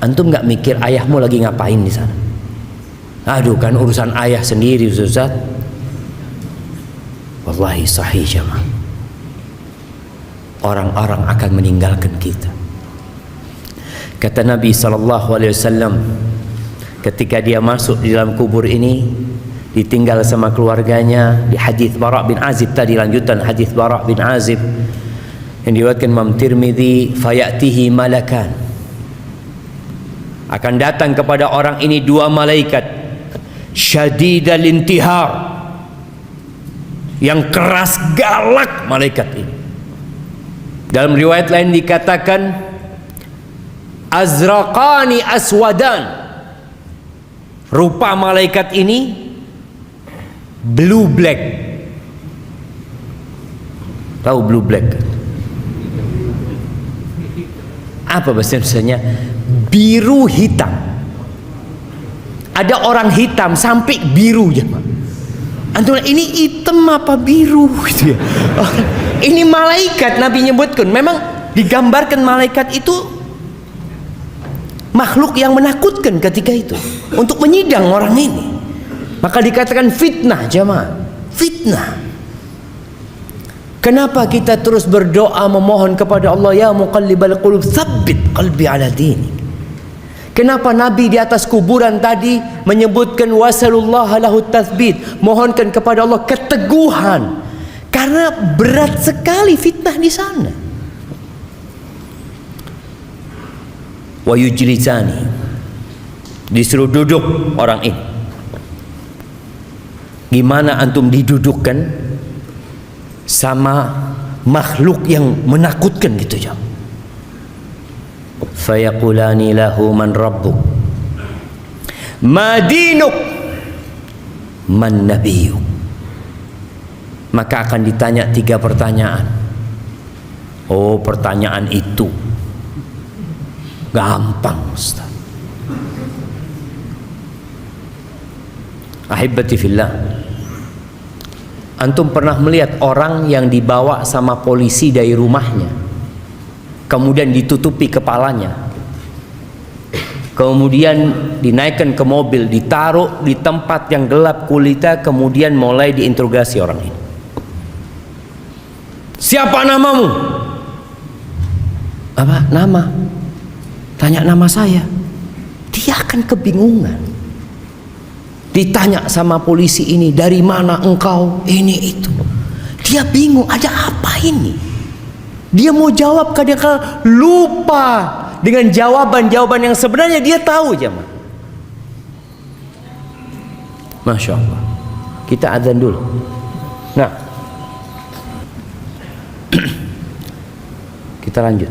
Antum gak mikir ayahmu lagi ngapain di sana? Aduh, kan urusan ayah sendiri Ustaz. Wallahi sahih jamaah. Orang-orang akan meninggalkan kita. Kata Nabi SAW, ketika dia masuk di dalam kubur ini, ditinggal sama keluarganya. Di hadis Bara' bin Azib tadi, lanjutan hadis Bara' bin Azib yang diriwayatkan Imam Tirmidzi, fayatihi malakan, akan datang kepada orang ini 2 malaikat syadidal intihar, yang keras galak malaikat ini. Dalam riwayat lain dikatakan azraqani aswadan, rupa malaikat ini blue black. Tahu blue black? Apa bahasa Indonesianya? Biru hitam. Ada orang hitam sampai biru ya, Antum ini hitam apa biru gitu ya. Ini malaikat, Nabi nyebutkan. Memang digambarkan malaikat itu makhluk yang menakutkan ketika itu untuk menyidang orang ini. Maka dikatakan fitnah, jamaah. Fitnah. Kenapa kita terus berdoa memohon kepada Allah, ya muqallibal qulub tsabbit qalbi ala dinik. Kenapa Nabi di atas kuburan tadi menyebutkan wasallallahu lahu tatsbit, mohonkan kepada Allah keteguhan, karena berat sekali fitnah di sana. Wa yujlisani, disuruh duduk orang ini. Gimana antum didudukkan sama makhluk yang menakutkan gitu ya? Fayaqulani lahu man rabbuk ma dinuk man nabiyuk. Maka akan ditanya 3 pertanyaan. Oh, pertanyaan itu gampang, Ustaz. Ahibati fillah, antum pernah melihat orang yang dibawa sama polisi dari rumahnya, kemudian ditutupi kepalanya, kemudian dinaikkan ke mobil, ditaruh di tempat yang gelap kulita, kemudian mulai diinterogasi orang ini. Siapa namamu? Apa? Nama? Tanya nama saya. Dia akan kebingungan. Ditanya sama polisi ini, dari mana engkau? Ini itu. Dia bingung, ada apa ini? Dia mau jawab, kadang-kadang lupa dengan jawaban-jawaban yang sebenarnya dia tahu, jemaah. Masya Allah. Kita azan dulu. Nah, kita lanjut.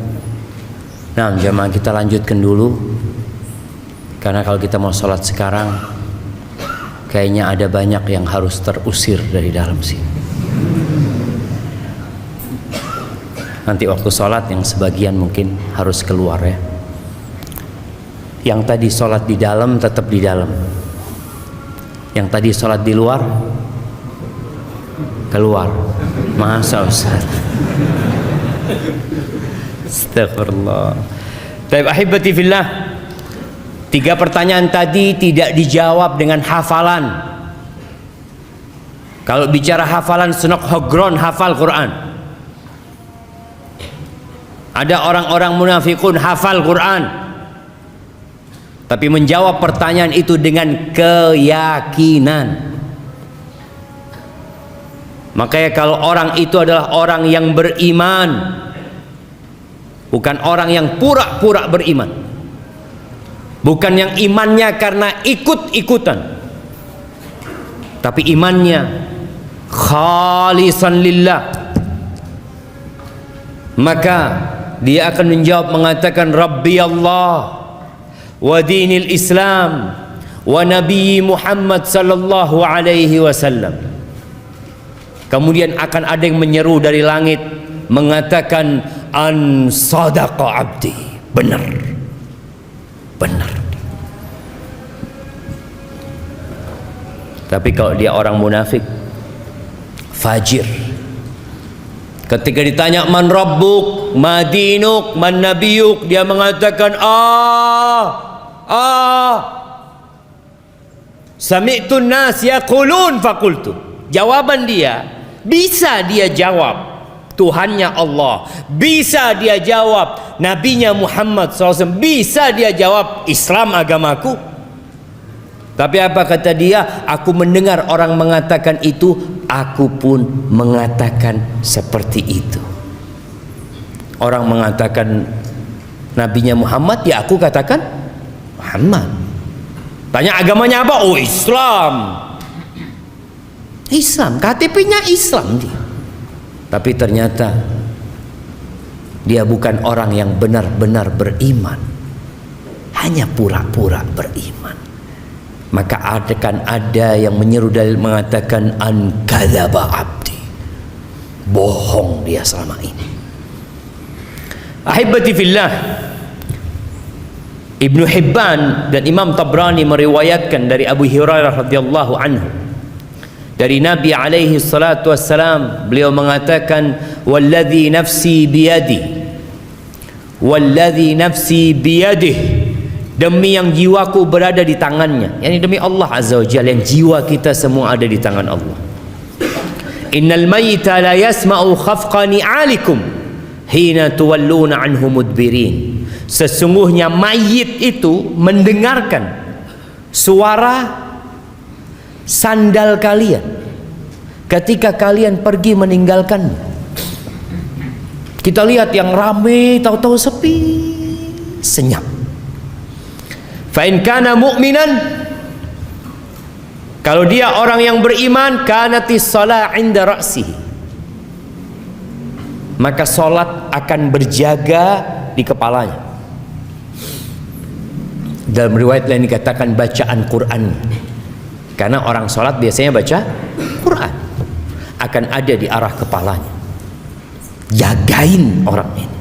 Nah, jemaah, kita lanjutkan dulu, karena kalau kita mau sholat sekarang, kayaknya ada banyak yang harus terusir dari dalam sini. Nanti waktu sholat yang sebagian mungkin harus keluar ya. Yang tadi sholat di dalam tetap di dalam. Yang tadi sholat di luar keluar. Masa Ustaz? Astagfirullah. Taib ahibati fillah, 3 pertanyaan tadi tidak dijawab dengan hafalan. Kalau bicara hafalan, sunok hogron hafal Quran. Ada orang-orang munafikun hafal Quran, tapi menjawab pertanyaan itu dengan keyakinan. Makanya kalau orang itu adalah orang yang beriman, bukan orang yang pura-pura beriman, bukan yang imannya karena ikut-ikutan, tapi imannya khalisan lillah, maka dia akan menjawab mengatakan Rabbi Allah wa dinil Islam wa Nabi Muhammad sallallahu alaihi wasallam. Kemudian akan ada yang menyeru dari langit mengatakan an sadaqa abdi, benar, benar. Tapi kalau dia orang munafik, fajir, ketika ditanya man rabbuk, ma dinuk, man nabiyuk, dia mengatakan sami'tun nas yaqulun faqultu. Jawaban dia, bisa dia jawab Tuhannya Allah, bisa dia jawab Nabinya Muhammad SAW, bisa dia jawab Islam agamaku. Tapi apa kata dia? Aku mendengar orang mengatakan itu, aku pun mengatakan seperti itu. Orang mengatakan Nabinya Muhammad, ya aku katakan Muhammad. Tanya agamanya apa? Oh, Islam. Islam, KTP-nya Islam dia. Tapi ternyata dia bukan orang yang benar-benar beriman, hanya pura-pura beriman. Maka akan ada yang menyeru dalil mengatakan an kadzaba abdi, bohong dia selama ini. Ahibati fillah, Ibnu Hibban dan Imam Tabrani meriwayatkan dari Abu Hurairah radhiyallahu anhu, dari Nabi alaihi salatu wassalam, beliau mengatakan, walladzi nafsi biyadi, walladzi nafsi biyadih, demi yang jiwaku berada di tangannya, yakni demi Allah azza wa jalla, yang jiwa kita semua ada di tangan Allah. Innal mayyita la yasma'u khafqa ni'alikum hina tuwalluna anhu mudbirin. Sesungguhnya mayit itu mendengarkan suara sandal kalian ketika kalian pergi meninggalkannya. Kita lihat yang rame, tahu-tahu sepi, senyap. Fa in kana mu'minan, kalau dia orang yang beriman, kanatis shalah 'inda ra'sihi, maka salat akan berjaga di kepalanya. Dalam riwayat lain dikatakan bacaan Quran, karena orang salat biasanya baca Quran, akan ada di arah kepalanya. Jagain orang ini.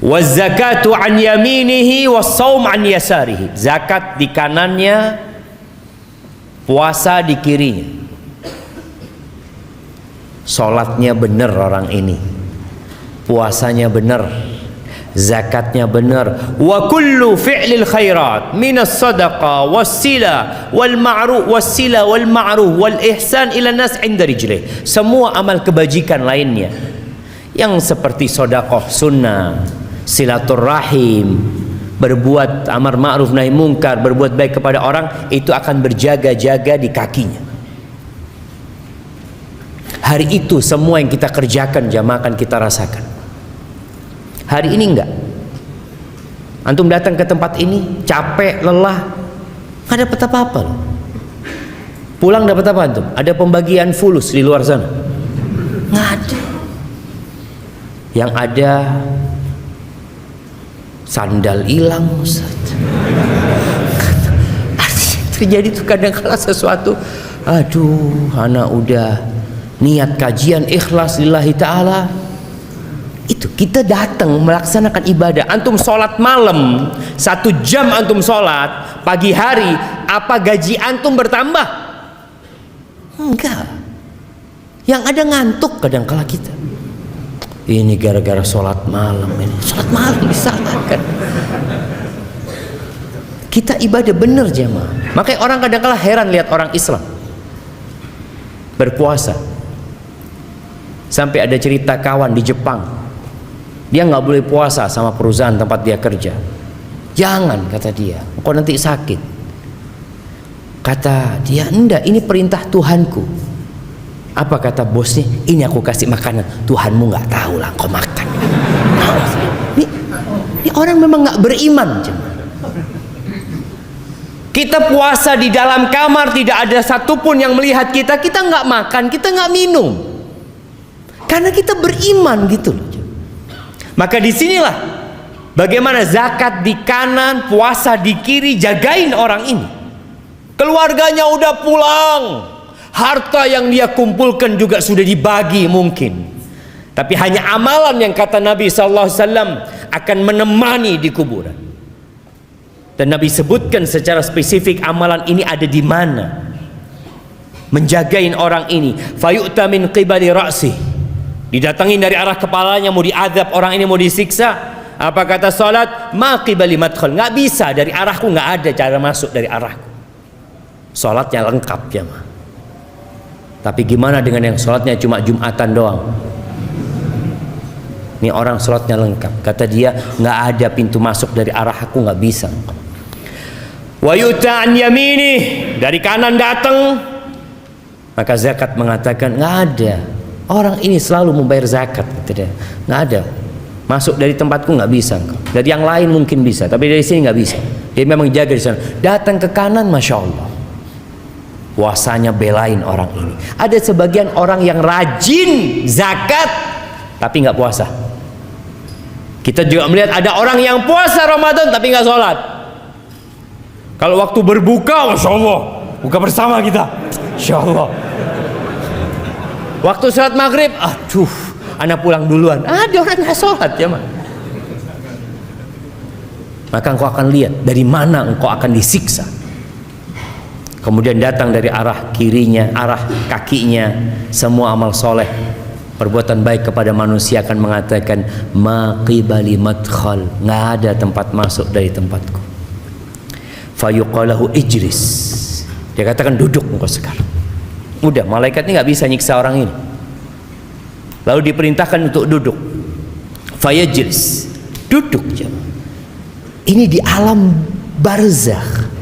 Waz zakatu an yaminihi was shaum an yasarihi, zakat di kanannya, puasa di kirinya. Salatnya benar orang ini, puasanya benar, zakatnya benar. Wa kullu fi'lil khairat minas sadaqah wassila wal ma'ruf wassila wal ma'ruf wal ihsan ila nas 'inda rijlih. Semua amal kebajikan lainnya yang seperti sedekah sunnah, silaturahim, berbuat amar ma'ruf nahi mungkar, berbuat baik kepada orang, itu akan berjaga-jaga di kakinya. Hari itu semua yang kita kerjakan jamaah akan kita rasakan. Hari ini enggak. Antum datang ke tempat ini capek, lelah, nggak dapat apa-apa loh. Pulang dapat apa antum? Ada pembagian fulus di luar sana? Nggak ada. Yang ada sandal hilang, Ustaz. Terjadi tuh kadang-kala sesuatu, aduh, anak udah niat kajian ikhlas lillahi ta'ala, itu kita datang melaksanakan ibadah. Antum sholat malam 1 jam, antum sholat pagi hari, apa gaji antum bertambah? Enggak. Yang ada ngantuk kadang-kala kita. Ini gara-gara sholat malam, ini sholat malam disalahkan. Kita ibadah bener jemaah. Makanya orang kadang-kala heran lihat orang Islam berpuasa. Sampai ada cerita kawan di Jepang, dia nggak boleh puasa sama perusahaan tempat dia kerja. Jangan, kata dia, kok nanti sakit. Kata dia, enggak, ini perintah Tuhanku. Apa kata bosnya? Ini aku kasih makanan, Tuhanmu nggak tahu lah, kau makan. Ini orang memang nggak beriman. Kita puasa di dalam kamar, tidak ada satupun yang melihat kita. Kita nggak makan, kita nggak minum, karena kita beriman gitu loh. Maka disinilah bagaimana zakat di kanan, puasa di kiri, jagain orang ini. Keluarganya udah pulang, harta yang dia kumpulkan juga sudah dibagi mungkin, tapi hanya amalan yang kata Nabi SAW akan menemani di kuburan. Dan Nabi sebutkan secara spesifik amalan ini ada di mana. Menjagain orang ini, fayu'ta min qibali ra'si, didatangin dari arah kepalanya, mau diadab orang ini, mau disiksa. Apa kata salat? Ma qibali madkhal, nggak bisa, dari arahku nggak ada cara masuk dari arahku. Salatnya lengkap jemaah. Tapi gimana dengan yang sholatnya cuma Jumatan doang? Ini orang sholatnya lengkap. Kata dia, nggak ada pintu masuk dari arah aku, nggak bisa. Wa yuta an yamini, dari kanan datang. Maka zakat mengatakan nggak ada. Orang ini selalu membayar zakat. Kata dia, nggak ada. Masuk dari tempatku nggak bisa. Dari yang lain mungkin bisa, tapi dari sini nggak bisa. Dia memang jaga di sana. Datang ke kanan, masya Allah. Puasanya belain orang ini. Ada sebagian orang yang rajin zakat tapi nggak puasa. Kita juga melihat ada orang yang puasa Ramadan tapi nggak sholat. Kalau waktu berbuka, masya Allah, buka bersama kita, insya Allah. Waktu sholat maghrib, aduh, anak pulang duluan. Ada orang nggak sholat ya, maka engkau akan lihat dari mana engkau akan disiksa. Kemudian datang dari arah kirinya, arah kakinya, semua amal soleh, perbuatan baik kepada manusia akan mengatakan ma qibali madkhal, nggak ada tempat masuk dari tempatku. Fayuqalahu ijlis, dia katakan duduk engkau sekarang. Udah, malaikat ini nggak bisa nyiksa orang ini. Lalu diperintahkan untuk duduk. Fayajlis, duduk jemaah. Ini di alam barzakh.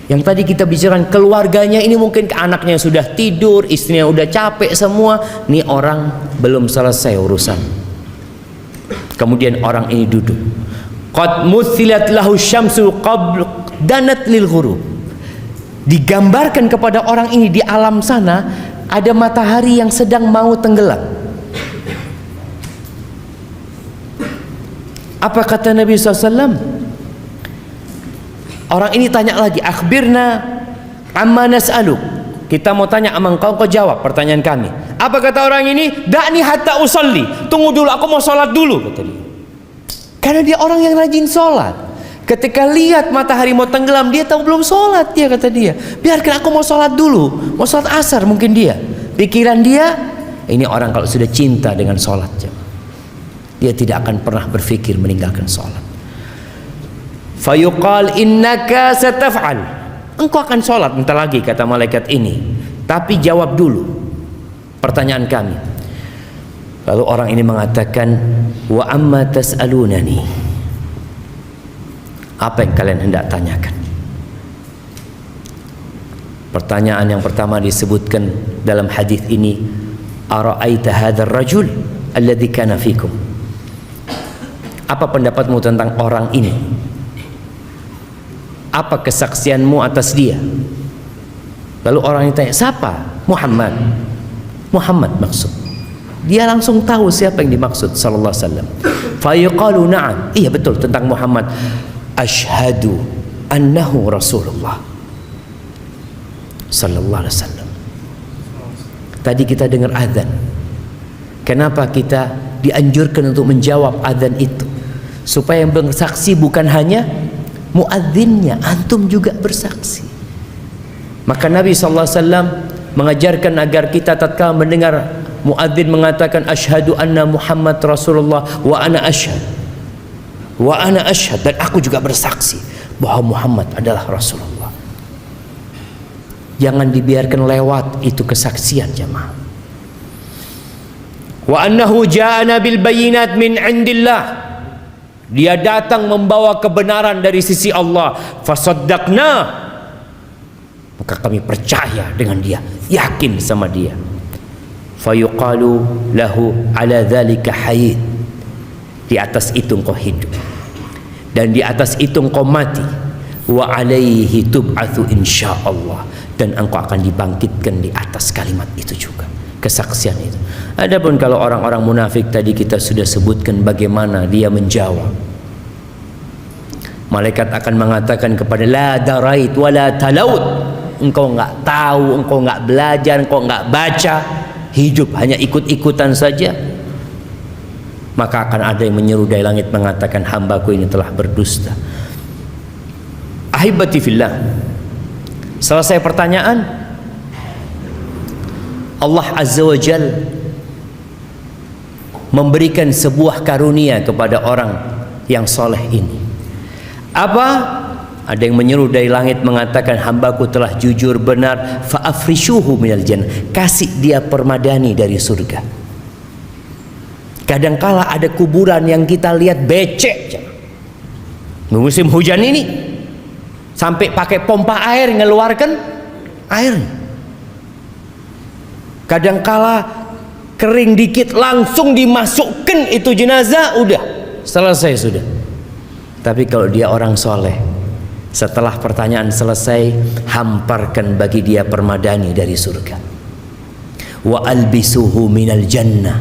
Yang tadi kita bicarakan keluarganya ini, mungkin anaknya sudah tidur, istrinya udah capek semua, nih orang belum selesai urusan. Kemudian orang ini duduk. Qad muthilat lahu syamsu qabl danat lil ghurub. Digambarkan kepada orang ini di alam sana ada matahari yang sedang mau tenggelam. Apa kata Nabi SAW? Orang ini tanya lagi, akhbirna amma nas'aluk. Kita mau tanya sama engkau, kau jawab pertanyaan kami. Apa kata orang ini? Da'ni hatta usalli. Tunggu dulu, aku mau sholat dulu, kata dia. Karena dia orang yang rajin sholat. Ketika lihat matahari mau tenggelam, dia tahu belum sholat, dia kata dia. Biarkan aku mau sholat dulu, mau sholat asar mungkin dia. Pikiran dia, ini orang kalau sudah cinta dengan sholat, dia tidak akan pernah berpikir meninggalkan sholat. Fayuqal innaka sataf'al, engkau akan sholat bentar lagi kata malaikat ini, tapi jawab dulu pertanyaan kami. Lalu orang ini mengatakan, wa amma tas'alunani, apa yang kalian hendak tanyakan? Pertanyaan yang pertama disebutkan dalam hadis ini, ara'aita hadzal rajul alladzi kana fikum, apa pendapatmu tentang orang ini? Apa kesaksianmu atas dia? Lalu orang ini tanya, siapa? Muhammad. Muhammad maksud. Dia langsung tahu siapa yang dimaksud sallallahu alaihi wasallam. Fayaqalu na'am, iya betul tentang Muhammad. Asyhadu annahu Rasulullah sallallahu alaihi wasallam. Tadi kita dengar azan. Kenapa kita dianjurkan untuk menjawab azan itu? Supaya yang bersaksi bukan hanya muadzinnya, antum juga bersaksi. Maka Nabi SAW mengajarkan agar kita tatkala mendengar muadzin mengatakan asyhadu anna Muhammad Rasulullah wa ana asyhad, wa ana asyhad, dan aku juga bersaksi bahwa Muhammad adalah Rasulullah. Jangan dibiarkan lewat itu kesaksian jemaah. Wa annahu ja'ana bil bayyinat min indillah, dia datang membawa kebenaran dari sisi Allah. Fasaddaqna, maka kami percaya dengan dia, yakin sama dia. Fayuqalu lahu ala dzalika hayyid, di atas itu engkau hidup dan di atas itu engkau mati. Wa alaihi tub'atsu insyaallah, dan engkau akan dibangkitkan di atas kalimat itu juga, kesaksian itu. Adapun kalau orang-orang munafik tadi kita sudah sebutkan bagaimana dia menjawab. Malaikat akan mengatakan kepada la darait wala talaut, engkau enggak tahu, engkau enggak belajar, engkau enggak baca, hidup hanya ikut-ikutan saja. Maka akan ada yang menyeru dari langit mengatakan hambaku ini telah berdusta. Ahibati fillah, selesai pertanyaan, Allah Azza wa Jal memberikan sebuah karunia kepada orang yang soleh ini. Apa? Ada yang menyeru dari langit mengatakan hambaku telah jujur benar, fa'afrishuhu minal jannah, kasih dia permadani dari surga. Kadangkala ada kuburan yang kita lihat becek, musim hujan ini sampai pakai pompa air ngeluarkan air. Kadangkala kering dikit langsung dimasukkan itu jenazah, udah selesai sudah. Tapi kalau dia orang soleh, setelah pertanyaan selesai, hamparkan bagi dia permadani dari surga. Wa albisuhu minal jannah,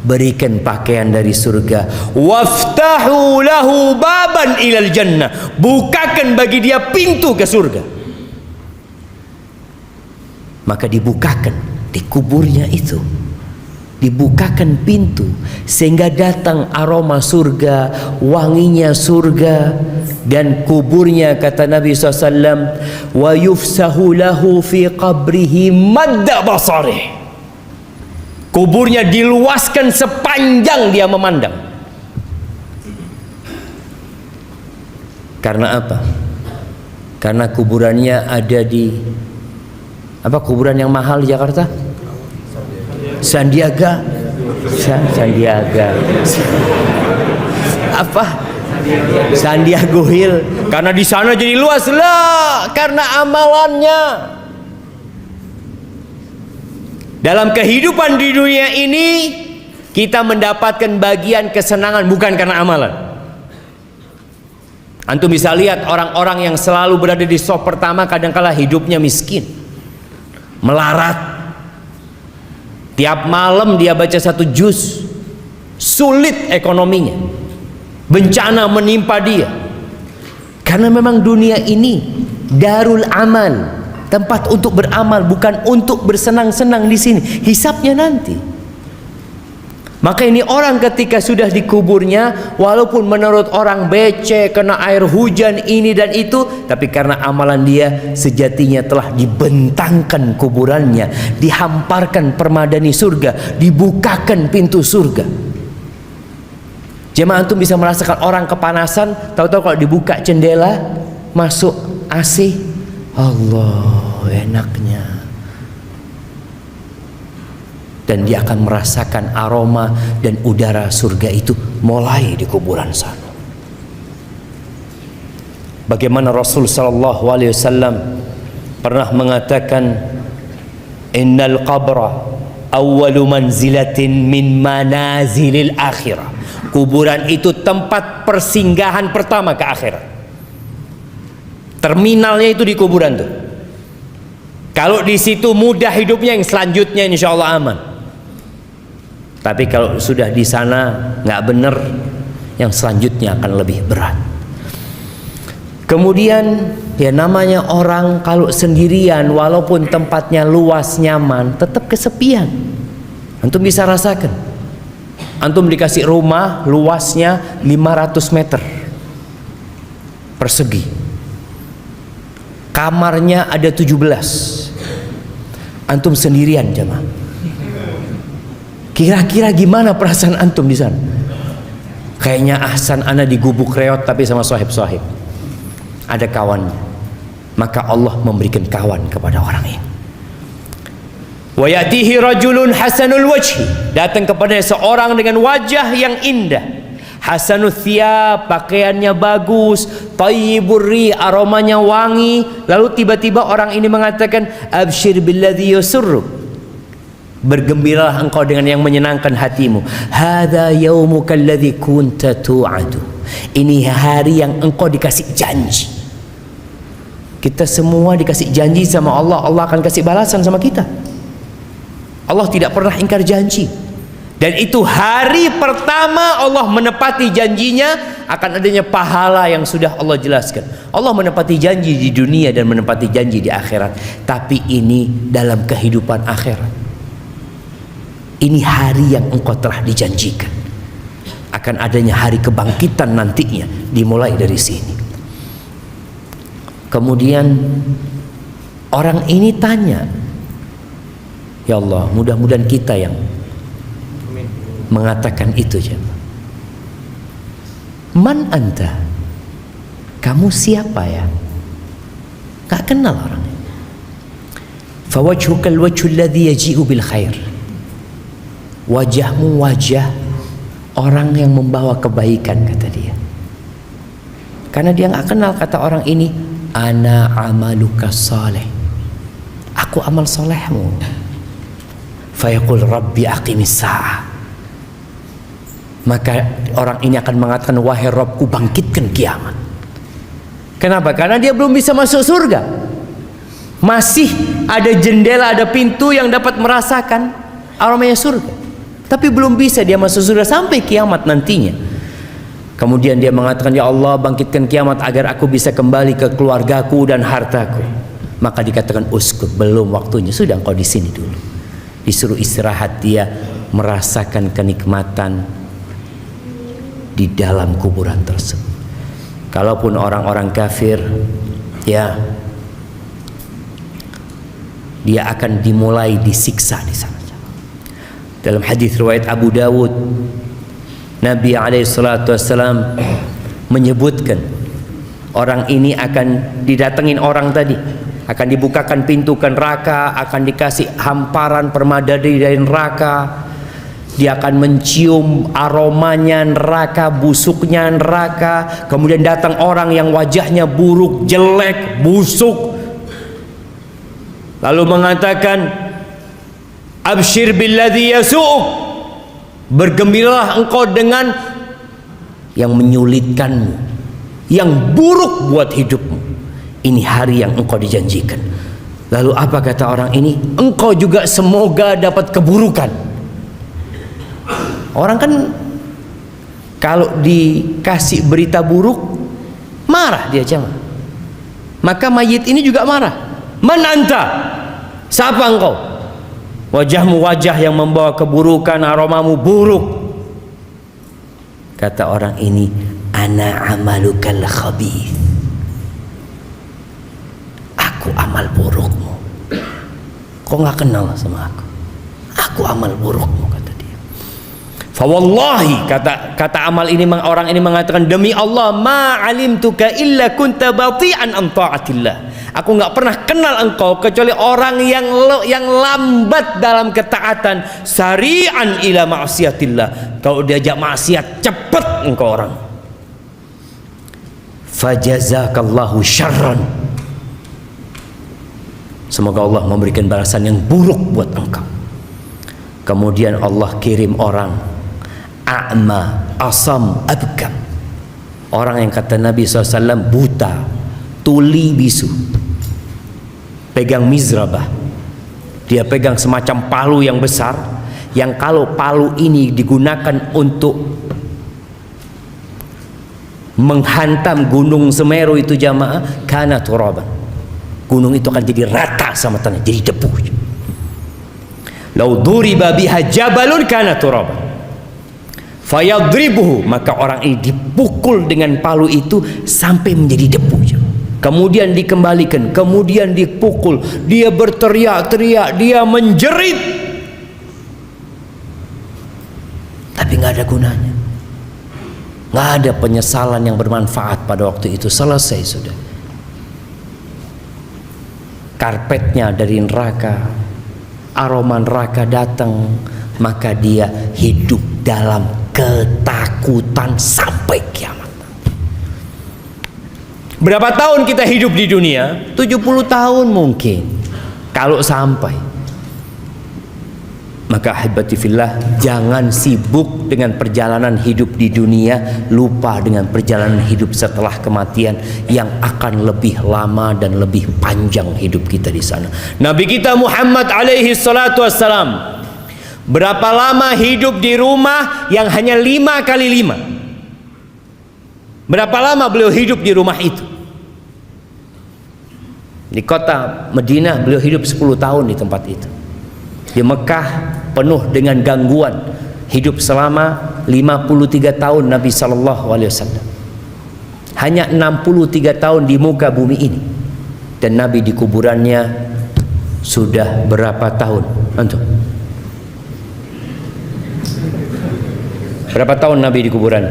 berikan pakaian dari surga. Waftahu lahu baban ilal jannah, bukakan bagi dia pintu ke surga. Maka dibukakan di kuburnya itu, dibukakan pintu sehingga datang aroma surga, wanginya surga, dan kuburnya, kata Nabi SAW, wa yufsahu lahu fi qabrihi madda basarih, kuburnya diluaskan sepanjang dia memandang. Karena apa? Karena kuburannya ada di apa, kuburan yang mahal di Jakarta? Sandiaga. Sandiaga. Apa? Sandiaga Hill. Karena di sana jadi luas lah, karena amalannya. Dalam kehidupan di dunia ini kita mendapatkan bagian kesenangan bukan karena amalan. Antum bisa lihat orang-orang yang selalu berada di sop pertama kadangkala hidupnya miskin, melarat. Tiap malam dia baca 1 juz, sulit ekonominya, bencana menimpa dia. Karena memang dunia ini darul amal, tempat untuk beramal, bukan untuk bersenang-senang di sini. Hisabnya nanti. Maka ini orang ketika sudah dikuburnya, walaupun menurut orang becek, kena air hujan ini dan itu, tapi karena amalan dia sejatinya telah dibentangkan kuburannya, dihamparkan permadani surga, dibukakan pintu surga. Jemaah, antum bisa merasakan orang kepanasan, tahu-tahu kalau dibuka jendela, masuk AC, Allah enaknya. Dan dia akan merasakan aroma dan udara surga itu mulai di kuburan sana. Bagaimana Rasul sallallahu alaihi wasallam pernah mengatakan, innal qabra awwalu manzilatin min manazilil akhirah. Kuburan itu tempat persinggahan pertama ke akhirat. Terminalnya itu di kuburan tuh. Kalau di situ mudah hidupnya, yang selanjutnya insya Allah aman. Tapi kalau sudah di sana nggak benar, yang selanjutnya akan lebih berat. Kemudian ya namanya orang kalau sendirian, walaupun tempatnya luas nyaman, tetap kesepian. Antum bisa rasakan. Antum dikasih rumah luasnya 500 meter persegi, kamarnya ada 17. Antum sendirian jemaah. Kira-kira gimana perasaan antum di sana? Kayaknya ahsan ana di gubuk reot tapi sama sahib-sahib. Ada kawannya. Maka Allah memberikan kawan kepada orang ini. Wa ya'tihi rajulun hasanul wajhi. Datang kepada seorang dengan wajah yang indah. Hasanul thiyab, pakaiannya bagus, thayyibur ri, aromanya wangi. Lalu tiba-tiba orang ini mengatakan, absyir billadzi yusurruk. Bergembiralah engkau dengan yang menyenangkan hatimu. Hadza yaumuka alladzi kunta tu'adu. Ini hari yang engkau dikasih janji. Kita semua dikasih janji sama Allah, Allah akan kasih balasan sama kita. Allah tidak pernah ingkar janji. Dan itu hari pertama Allah menepati janjinya, akan adanya pahala yang sudah Allah jelaskan. Allah menepati janji di dunia dan menepati janji di akhirat. Tapi ini dalam kehidupan akhirat. Ini hari yang engkau telah dijanjikan. Akan adanya hari kebangkitan nantinya, dimulai dari sini. Kemudian orang ini tanya, ya Allah, mudah-mudahan kita yang mengatakan itu. Man anta? Kamu siapa ya? Gak kenal orangnya. Fawajhukal wajhul ladzi yaji'u bil khair. Wajahmu wajah orang yang membawa kebaikan, kata dia. Karena dia nggak kenal, kata orang ini, ana amaluka saleh, aku amal solehmu. Fayaqul rabbi aqimis sa'ah. Maka orang ini akan mengatakan, wahai Rabbku, bangkitkan kiamat. Kenapa? Karena dia belum bisa masuk surga. Masih ada jendela, ada pintu yang dapat merasakan aromanya surga. Tapi belum bisa dia masuk surga sampai kiamat nantinya. Kemudian dia mengatakan, ya Allah, bangkitkan kiamat agar aku bisa kembali ke keluargaku dan hartaku. Maka dikatakan, uskut, belum waktunya, sudah engkau di sini dulu. Disuruh istirahat dia merasakan kenikmatan di dalam kuburan tersebut. Kalaupun orang-orang kafir, ya, dia akan dimulai disiksa di sana. Dalam hadis riwayat Abu Dawud, Nabi SAW menyebutkan orang ini akan didatengin orang tadi, akan dibukakan pintu ke neraka, akan dikasih hamparan permadani dari neraka. Dia akan mencium aromanya neraka, busuknya neraka. Kemudian datang orang yang wajahnya buruk, jelek, busuk, lalu mengatakan, abshir billadzi yasu'uk, bergembiralah engkau dengan yang menyulitkanmu, yang buruk buat hidupmu. Ini hari yang engkau dijanjikan. Lalu apa kata orang ini? Engkau juga semoga dapat keburukan. Orang kan kalau dikasih berita buruk marah dia jemaah. Maka mayit ini juga marah. Man anta? Siapa engkau? Wajahmu wajah yang membawa keburukan, aromamu buruk. Kata orang ini, ana amalukal khabith. Aku amal burukmu. Kau nggak kenal sama aku. Aku amal burukmu, kata dia. Fawallahi, kata amal ini, orang ini mengatakan, demi Allah, ma alimtuka illa kunta bati'an an ta'atillah. Aku nggak pernah kenal engkau kecuali orang yang lambat dalam ketaatan, sari'an ila ma'siyatillah. Kalau diajak maksiat cepat engkau orang. Fajazakallahu syarran. Semoga Allah memberikan balasan yang buruk buat engkau. Kemudian Allah kirim orang a'ma, asam, abkam. Orang yang kata Nabi SAW buta, tuli, bisu, pegang mizrabah. Dia pegang semacam palu yang besar, yang kalau palu ini digunakan untuk menghantam gunung Semeru itu jamaah, kana turaban. Gunung itu akan jadi rata sama tanah, jadi debu. Lau duriba biha jabalun kana turaban fayadribuhu, maka orang ini dipukul dengan palu itu sampai menjadi debu. Kemudian dikembalikan, kemudian dipukul, dia berteriak-teriak, dia menjerit, tapi nggak ada gunanya, nggak ada penyesalan yang bermanfaat pada waktu itu. Selesai sudah. Karpetnya dari neraka, aroma neraka datang, maka dia hidup dalam ketakutan sampai kiamat. Berapa tahun kita hidup di dunia? 70 tahun mungkin, kalau sampai. Maka ahibati fillah, jangan sibuk dengan perjalanan hidup di dunia, lupa dengan perjalanan hidup setelah kematian yang akan lebih lama dan lebih panjang hidup kita di sana. Nabi kita Muhammad alaihi salatu wassalam, berapa lama hidup di rumah yang hanya 5 kali 5? Berapa lama beliau hidup di rumah itu? Di kota Madinah beliau hidup 10 tahun di tempat itu. Di Mekah penuh dengan gangguan, hidup selama 53 tahun Nabi SAW. Hanya 63 tahun di muka bumi ini. Dan Nabi di kuburannya sudah berapa tahun? Antum? Berapa tahun Nabi di kuburan?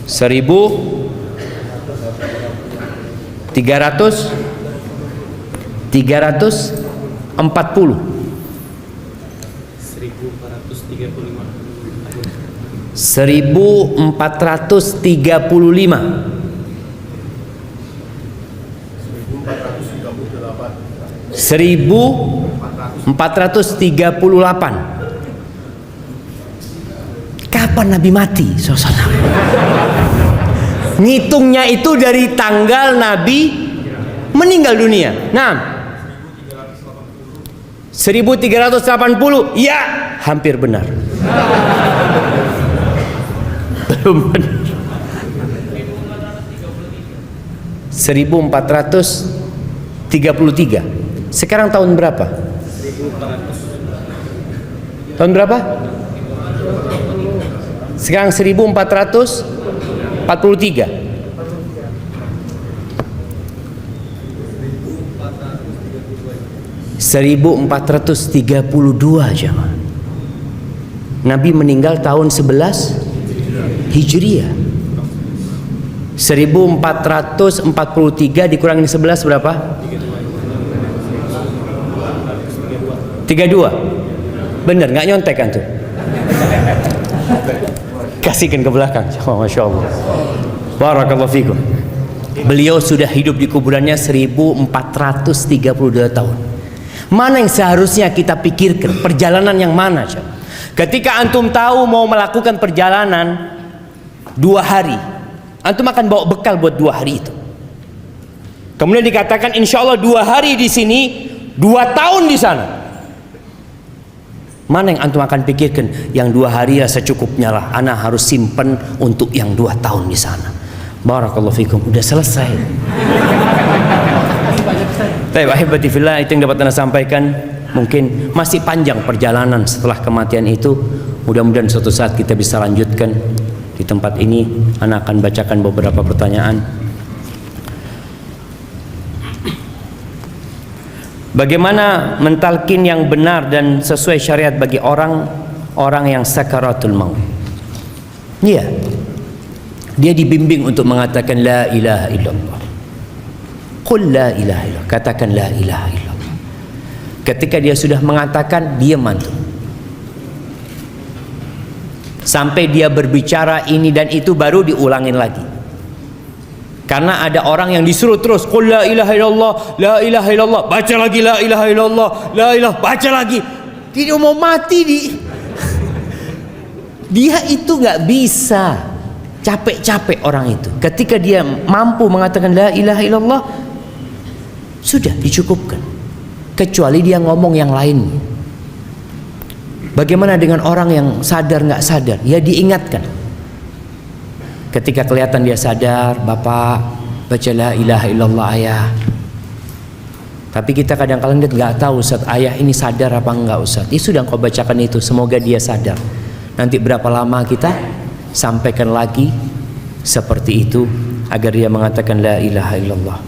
Seribu 340 1438. Kapan Nabi mati? Ngitungnya itu dari tanggal Nabi meninggal dunia. Nah, 1380. Ya, hampir benar. Belum benar. 1433. Sekarang tahun berapa? Tahun berapa? Sekarang 1443. (1432) jemaah. Nabi meninggal tahun 11 Hijriah. 1443 dikurangi 11 berapa? 32. Bener nggak nyontek kan tuh? Kasihkan ke belakang. Oh, Masya Allah. Barakallahu fikum. Beliau sudah hidup di kuburannya 1432 tahun. Mana yang seharusnya kita pikirkan? Perjalanan yang mana? Ketika antum tahu mau melakukan perjalanan 2 hari, antum akan bawa bekal buat 2 hari itu. Kemudian dikatakan insya Allah 2 hari di sini, 2 tahun di sana. Mana yang antum akan pikirkan? Yang 2 hari ya secukupnya lah. Ana harus simpen untuk yang 2 tahun di sana. Barakallahu fikum. Udah selesai. Baik, ahibati fillah, itu yang dapat Anda sampaikan. Mungkin masih panjang perjalanan setelah kematian itu. Mudah-mudahan suatu saat kita bisa lanjutkan di tempat ini. Anda akan bacakan beberapa pertanyaan. Bagaimana mentalkin yang benar dan sesuai syariat bagi orang yang sakaratul maut? Iya, dia dibimbing untuk mengatakan la ilaha illallah. Qul la ilaha illallah, katakan la ilaha illallah. Ketika dia sudah mengatakan, dia mantul sampai dia berbicara ini dan itu, baru diulangin lagi. Karena ada orang yang disuruh terus qul la ilaha illallah, la ilaha illallah, baca lagi la ilaha illallah, la ilaha, baca lagi. Dia mau mati dia itu nggak bisa, capek-capek orang itu. Ketika dia mampu mengatakan la ilaha illallah, sudah dicukupkan. Kecuali dia ngomong yang lainnya. Bagaimana dengan orang yang sadar nggak sadar? Ya diingatkan. Ketika kelihatan dia sadar, bapak baca la ilaha illallah ayah. Tapi kita kadang-kadang nggak tahu Ustaz, ayah ini sadar apa enggak Ustaz. Ya sudah, kau bacakan itu, semoga dia sadar. Nanti berapa lama kita sampaikan lagi seperti itu agar dia mengatakan la ilaha illallah.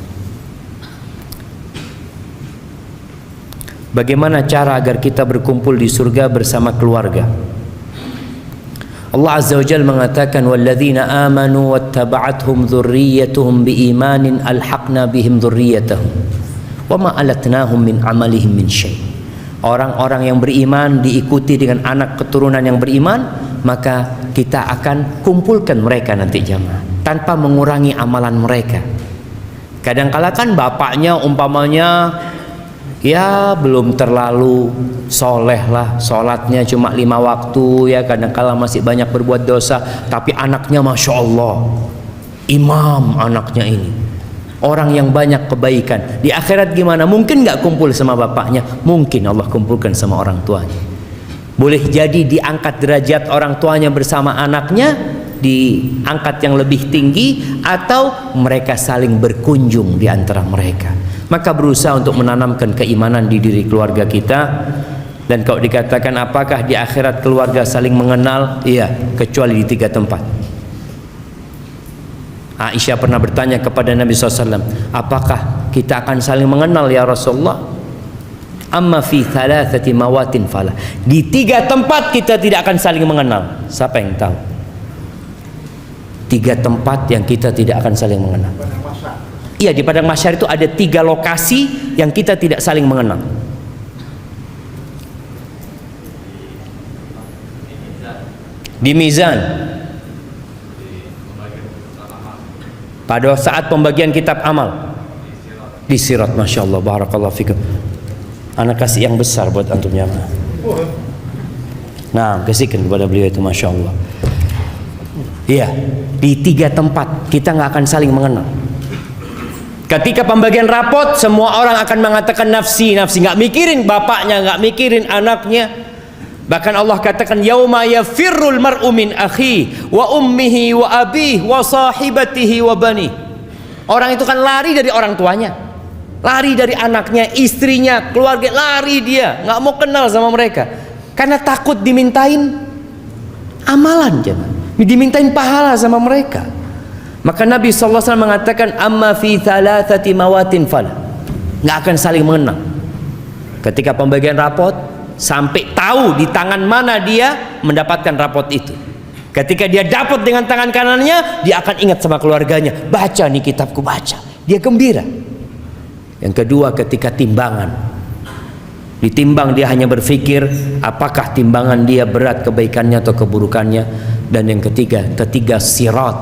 Bagaimana cara agar kita berkumpul di surga bersama keluarga? Allah Azza wa Jalla mengatakan walladzina amanu wattaba'athum dzurriyyatuhum biimanin alhaqna bihim dzurriyyatahum wama alatnahum min amalihim min syai'. Orang-orang yang beriman diikuti dengan anak keturunan yang beriman, maka kita akan kumpulkan mereka nanti jamaah tanpa mengurangi amalan mereka. Kadang-kala kan bapaknya umpamanya ya belum terlalu soleh lah, sholatnya cuma 5 waktu ya, kadang-kala masih banyak berbuat dosa, tapi anaknya Masya Allah imam, anaknya ini orang yang banyak kebaikan. Di akhirat gimana? Mungkin gak kumpul sama bapaknya, mungkin Allah kumpulkan sama orang tuanya. Boleh jadi diangkat derajat orang tuanya bersama anaknya, diangkat yang lebih tinggi, atau mereka saling berkunjung di antara mereka. Maka berusaha untuk menanamkan keimanan di diri keluarga kita. Dan kalau dikatakan apakah di akhirat keluarga saling mengenal? Iya, kecuali di 3 tempat. Aisyah pernah bertanya kepada Nabi SAW, apakah kita akan saling mengenal ya Rasulullah? Amma fi thalathati mawatin fala. Di 3 tempat kita tidak akan saling mengenal. Siapa yang tahu? 3 tempat yang kita tidak akan saling mengenal. Iya, di padang mahsyar itu ada 3 lokasi yang kita tidak saling mengenal. Di mizan, pada saat pembagian kitab amal, di sirat. Masya Allah, barakallahu fikum. Anak kasih yang besar buat antum jamaah. Nah, kasihkan kepada beliau itu, Masya Allah. Iya, di 3 tempat kita nggak akan saling mengenal. Ketika pembagian rapot, semua orang akan mengatakan nafsi, nafsi, nggak mikirin bapaknya, nggak mikirin anaknya. Bahkan Allah katakan yauma yafirrul mar'u min akhi wa ummihi wa abihi wa sahibatihi wa bani. Orang itu kan lari dari orang tuanya, lari dari anaknya, istrinya, keluarga, lari dia, nggak mau kenal sama mereka karena takut dimintain amalan, dimintain pahala sama mereka. Maka Nabi SAW mengatakan, amma fi thalathati mawatin fala, nggak akan saling mengenal. Ketika pembagian rapot, sampai tahu di tangan mana dia mendapatkan rapot itu. Ketika dia dapat dengan tangan kanannya, dia akan ingat sama keluarganya, baca nih kitabku, baca, dia gembira. Yang kedua, ketika timbangan ditimbang, dia hanya berpikir apakah timbangan dia berat kebaikannya atau keburukannya. Dan yang ketiga sirat,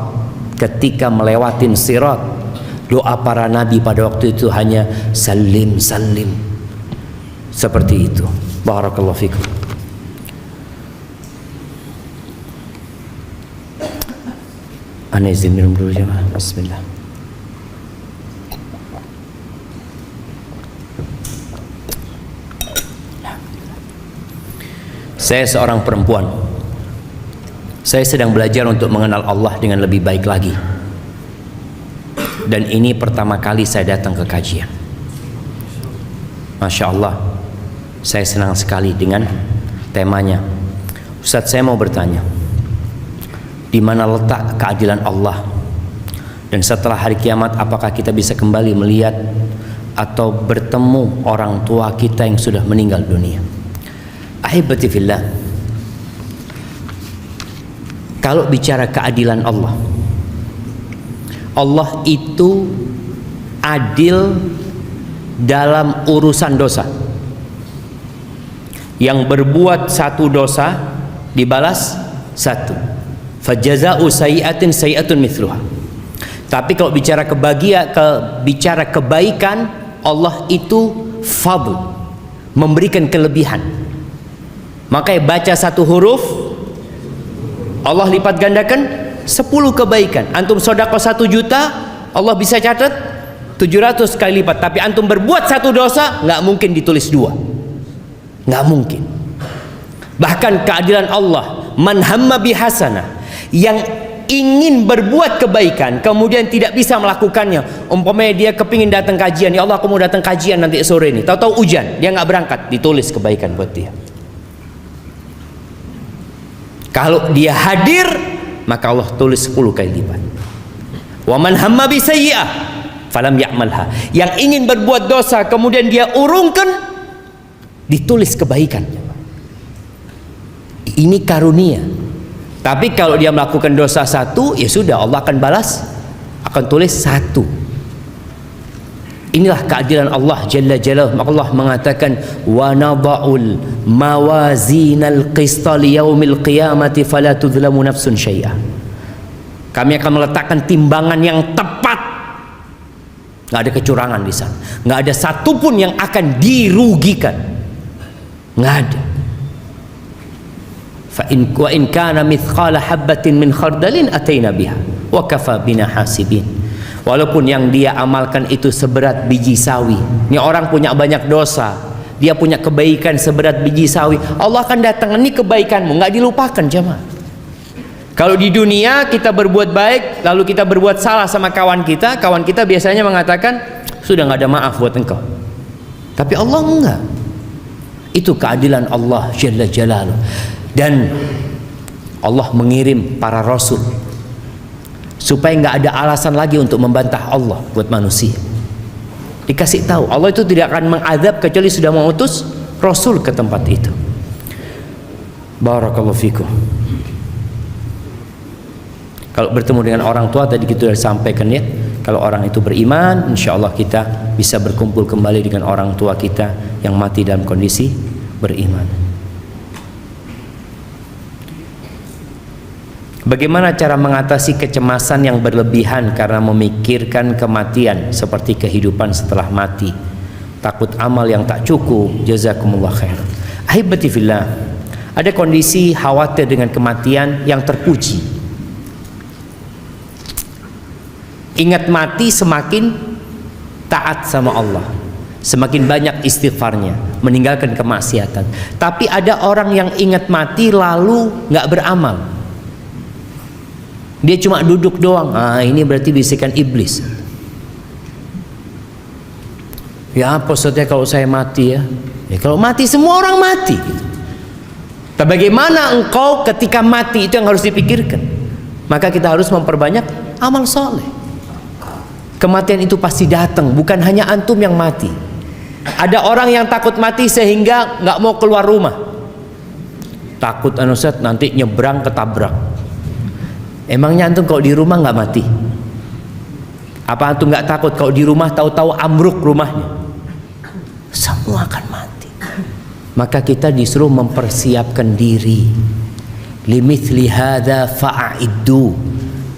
ketika melewatin sirat, doa para nabi pada waktu itu hanya salim salim, seperti itu. Barakallahu fikum. Ana izin minum dulu jemaah. Bismillah. Saya seorang perempuan. Saya sedang belajar untuk mengenal Allah dengan lebih baik lagi. Dan ini pertama kali saya datang ke kajian. Masya Allah, saya senang sekali dengan temanya. Ustadz, saya mau bertanya, di mana letak keadilan Allah? Dan setelah hari kiamat, apakah kita bisa kembali melihat atau bertemu orang tua kita yang sudah meninggal dunia? Ahibati fillah, kalau bicara keadilan Allah, Allah itu adil dalam urusan dosa. Yang berbuat satu dosa dibalas satu, fajaza'u sayyi'atin sayyi'atun mithluha. Tapi kalau bicara bicara kebaikan, Allah itu fadl, memberikan kelebihan. Makanya baca satu huruf, Allah lipat gandakan 10 kebaikan. Antum sedekah 1 juta, Allah bisa catat 700 kali lipat. Tapi antum berbuat satu dosa, nggak mungkin ditulis 2, nggak mungkin. Bahkan keadilan Allah, man hamma bihasanah, yang ingin berbuat kebaikan kemudian tidak bisa melakukannya. Umpamanya dia kepingin datang kajian, ya Allah aku mau datang kajian nanti sore ini, tahu-tahu hujan, dia nggak berangkat, ditulis kebaikan buat dia. Kalau dia hadir, maka Allah tulis 10 kali lipat. Wa man hamma bi sayyi'ah falam ya'malha, yang ingin berbuat dosa kemudian dia urungkan, ditulis kebaikan. Ini karunia. Tapi kalau dia melakukan dosa satu, ya sudah, Allah akan balas, akan tulis 1. Inilah keadilan Allah Jalla Jalaluhu. Maka Allah mengatakan, wa nada'ul mawazinal qista liyaumil qiyamati fala tudlamu nafsun syai'a. Kami akan meletakkan timbangan yang tepat, nggak ada kecurangan di sana, nggak ada satupun yang akan dirugikan, nggak ada. Fa in kana mithqala habatin min khardalin ataina biha wa kafa bina hasibin. Walaupun yang dia amalkan itu seberat biji sawi. Ini orang punya banyak dosa, dia punya kebaikan seberat biji sawi, Allah akan datang, ini kebaikanmu, nggak dilupakan jemaah. Kalau di dunia kita berbuat baik, lalu kita berbuat salah sama kawan kita biasanya mengatakan, sudah nggak ada maaf buat engkau. Tapi Allah enggak. Itu keadilan Allah Jalla Jalaluhu. Dan Allah mengirim para rasul supaya nggak ada alasan lagi untuk membantah Allah buat manusia. Dikasih tahu Allah itu tidak akan mengadab kecuali sudah mengutus rasul ke tempat itu. Barakallahu fikum. Kalau bertemu dengan orang tua, tadi kita sudah sampaikan ya, kalau orang itu beriman, insya Allah kita bisa berkumpul kembali dengan orang tua kita yang mati dalam kondisi beriman. Bagaimana cara mengatasi kecemasan yang berlebihan karena memikirkan kematian, seperti kehidupan setelah mati, takut amal yang tak cukup? Jazakumullah khair. Ahibati fillah, ada kondisi khawatir dengan kematian yang terpuji. Ingat mati semakin taat sama Allah, semakin banyak istighfarnya, meninggalkan kemaksiatan. Tapi ada orang yang ingat mati lalu nggak beramal, dia cuma duduk doang. Ini berarti bisikan iblis. Ya apa saja kalau saya mati ya? Ya kalau mati semua orang mati gitu. Tapi bagaimana engkau ketika mati, itu yang harus dipikirkan. Maka kita harus memperbanyak amal soleh. Kematian itu pasti datang, bukan hanya antum yang mati. Ada orang yang takut mati sehingga nggak mau keluar rumah. Takut Ustaz nanti nyebrang ketabrak. Emangnya antum kalau di rumah nggak mati? Apa antum nggak takut kalau di rumah tahu-tahu ambruk rumahnya? Semua akan mati. Maka kita disuruh mempersiapkan diri. Limithli hadza fa'iddu.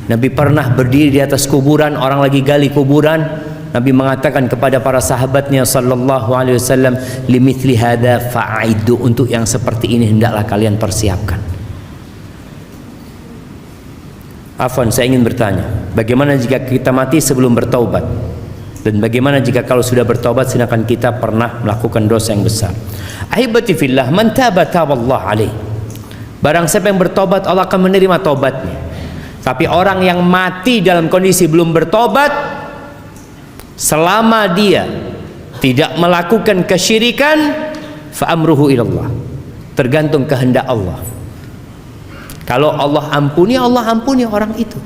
Nabi pernah berdiri di atas kuburan, orang lagi gali kuburan. Nabi mengatakan kepada para sahabatnya sallallahu alaihi wasallam, limithli hadza fa'iddu, untuk yang seperti ini hendaklah kalian persiapkan. Afwan, saya ingin bertanya, bagaimana jika kita mati sebelum bertaubat? Dan bagaimana jika kalau sudah bertaubat sedangkan kita pernah melakukan dosa yang besar? Ahibati fillah, man taba taballah alaih. Barang siapa yang bertobat, Allah akan menerima taubatnya. Tapi orang yang mati dalam kondisi belum bertobat, selama dia tidak melakukan kesyirikan, fa amruhu ilallah, tergantung kehendak Allah. Kalau Allah ampuni orang itu.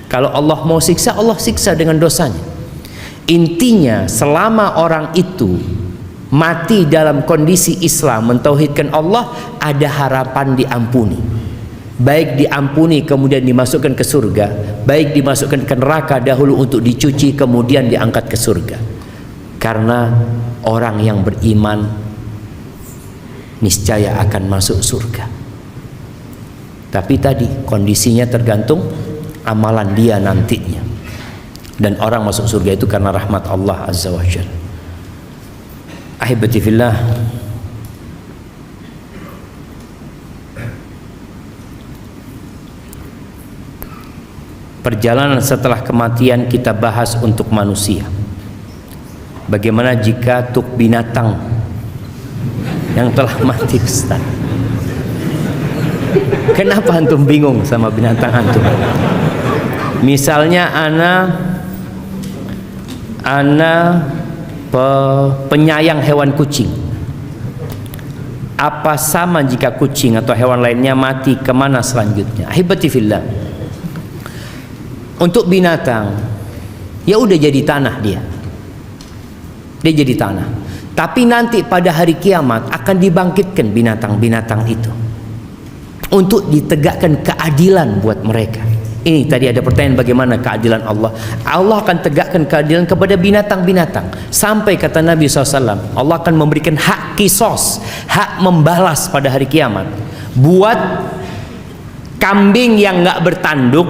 Kalau Allah mau siksa, Allah siksa dengan dosanya. Intinya selama orang itu mati dalam kondisi Islam, mentauhidkan Allah, ada harapan diampuni. Baik diampuni kemudian dimasukkan ke surga, baik dimasukkan ke neraka dahulu untuk dicuci kemudian diangkat ke surga. Karena orang yang beriman niscaya akan masuk surga. Tapi tadi kondisinya tergantung amalan dia nantinya. Dan orang masuk surga itu karena rahmat Allah Azza wa Jalla. Ahibati fillah, perjalanan setelah kematian kita bahas untuk manusia. Bagaimana jika untuk binatang yang telah mati, Ustaz? Kenapa antum bingung sama binatang antum? Misalnya penyayang hewan kucing. Apa sama jika kucing atau hewan lainnya mati, kemana selanjutnya? Ahibati fillah, untuk binatang ya udah jadi tanah, dia jadi tanah. Tapi nanti pada hari kiamat akan dibangkitkan binatang-binatang itu untuk ditegakkan keadilan buat mereka. Ini tadi ada pertanyaan, bagaimana keadilan Allah? Allah akan tegakkan keadilan kepada binatang-binatang. Sampai kata Nabi SAW, Allah akan memberikan hak kisos, hak membalas pada hari kiamat buat kambing yang nggak bertanduk,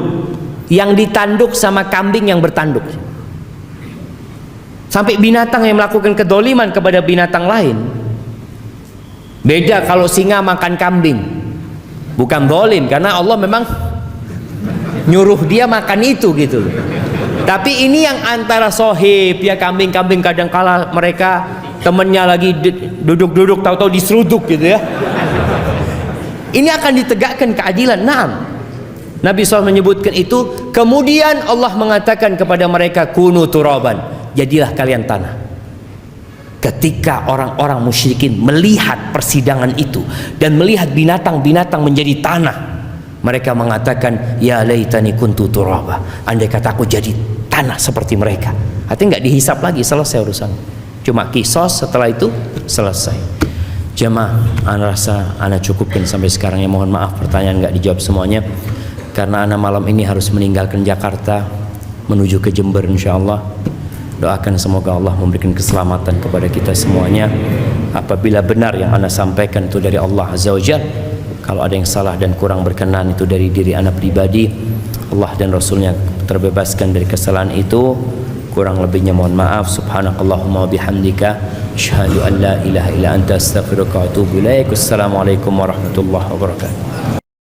yang ditanduk sama kambing yang bertanduk. Sampai binatang yang melakukan kedoliman kepada binatang lain. Beda kalau singa makan kambing, bukan dolim, karena Allah memang nyuruh dia makan itu gitu. Tapi ini yang antara sohib ya, kambing-kambing kadang kala mereka temennya lagi duduk-duduk tahu-tahu diseruduk gitu ya. Ini akan ditegakkan keadilan. Naam, Nabi SAW menyebutkan itu. Kemudian Allah mengatakan kepada mereka, kunu turaban, jadilah kalian tanah. Ketika orang-orang musyrikin melihat persidangan itu dan melihat binatang-binatang menjadi tanah, mereka mengatakan, ya laitani kuntu turaba, andai kata aku jadi tanah seperti mereka. Artinya nggak dihisap lagi, selesai urusan. Cuma kisos, setelah itu selesai. Jemaah, ana rasa ana cukupkan sampai sekarang ya. Mohon maaf pertanyaan nggak dijawab semuanya, karena ana malam ini harus meninggalkan Jakarta menuju ke Jember insyaallah. Doakan semoga Allah memberikan keselamatan kepada kita semuanya. Apabila benar yang ana sampaikan itu dari Allah Azza wa Jalla, kalau ada yang salah dan kurang berkenan itu dari diri anak pribadi, Allah dan Rasulnya terbebaskan dari kesalahan itu. Kurang lebihnya mohon maaf. Subhanakallahumma wa bihamdika, asyhadu an la ilaha illa anta, astaghfiruka wa atubu ilaik. Wassalamualaikum warahmatullahi wabarakatuh.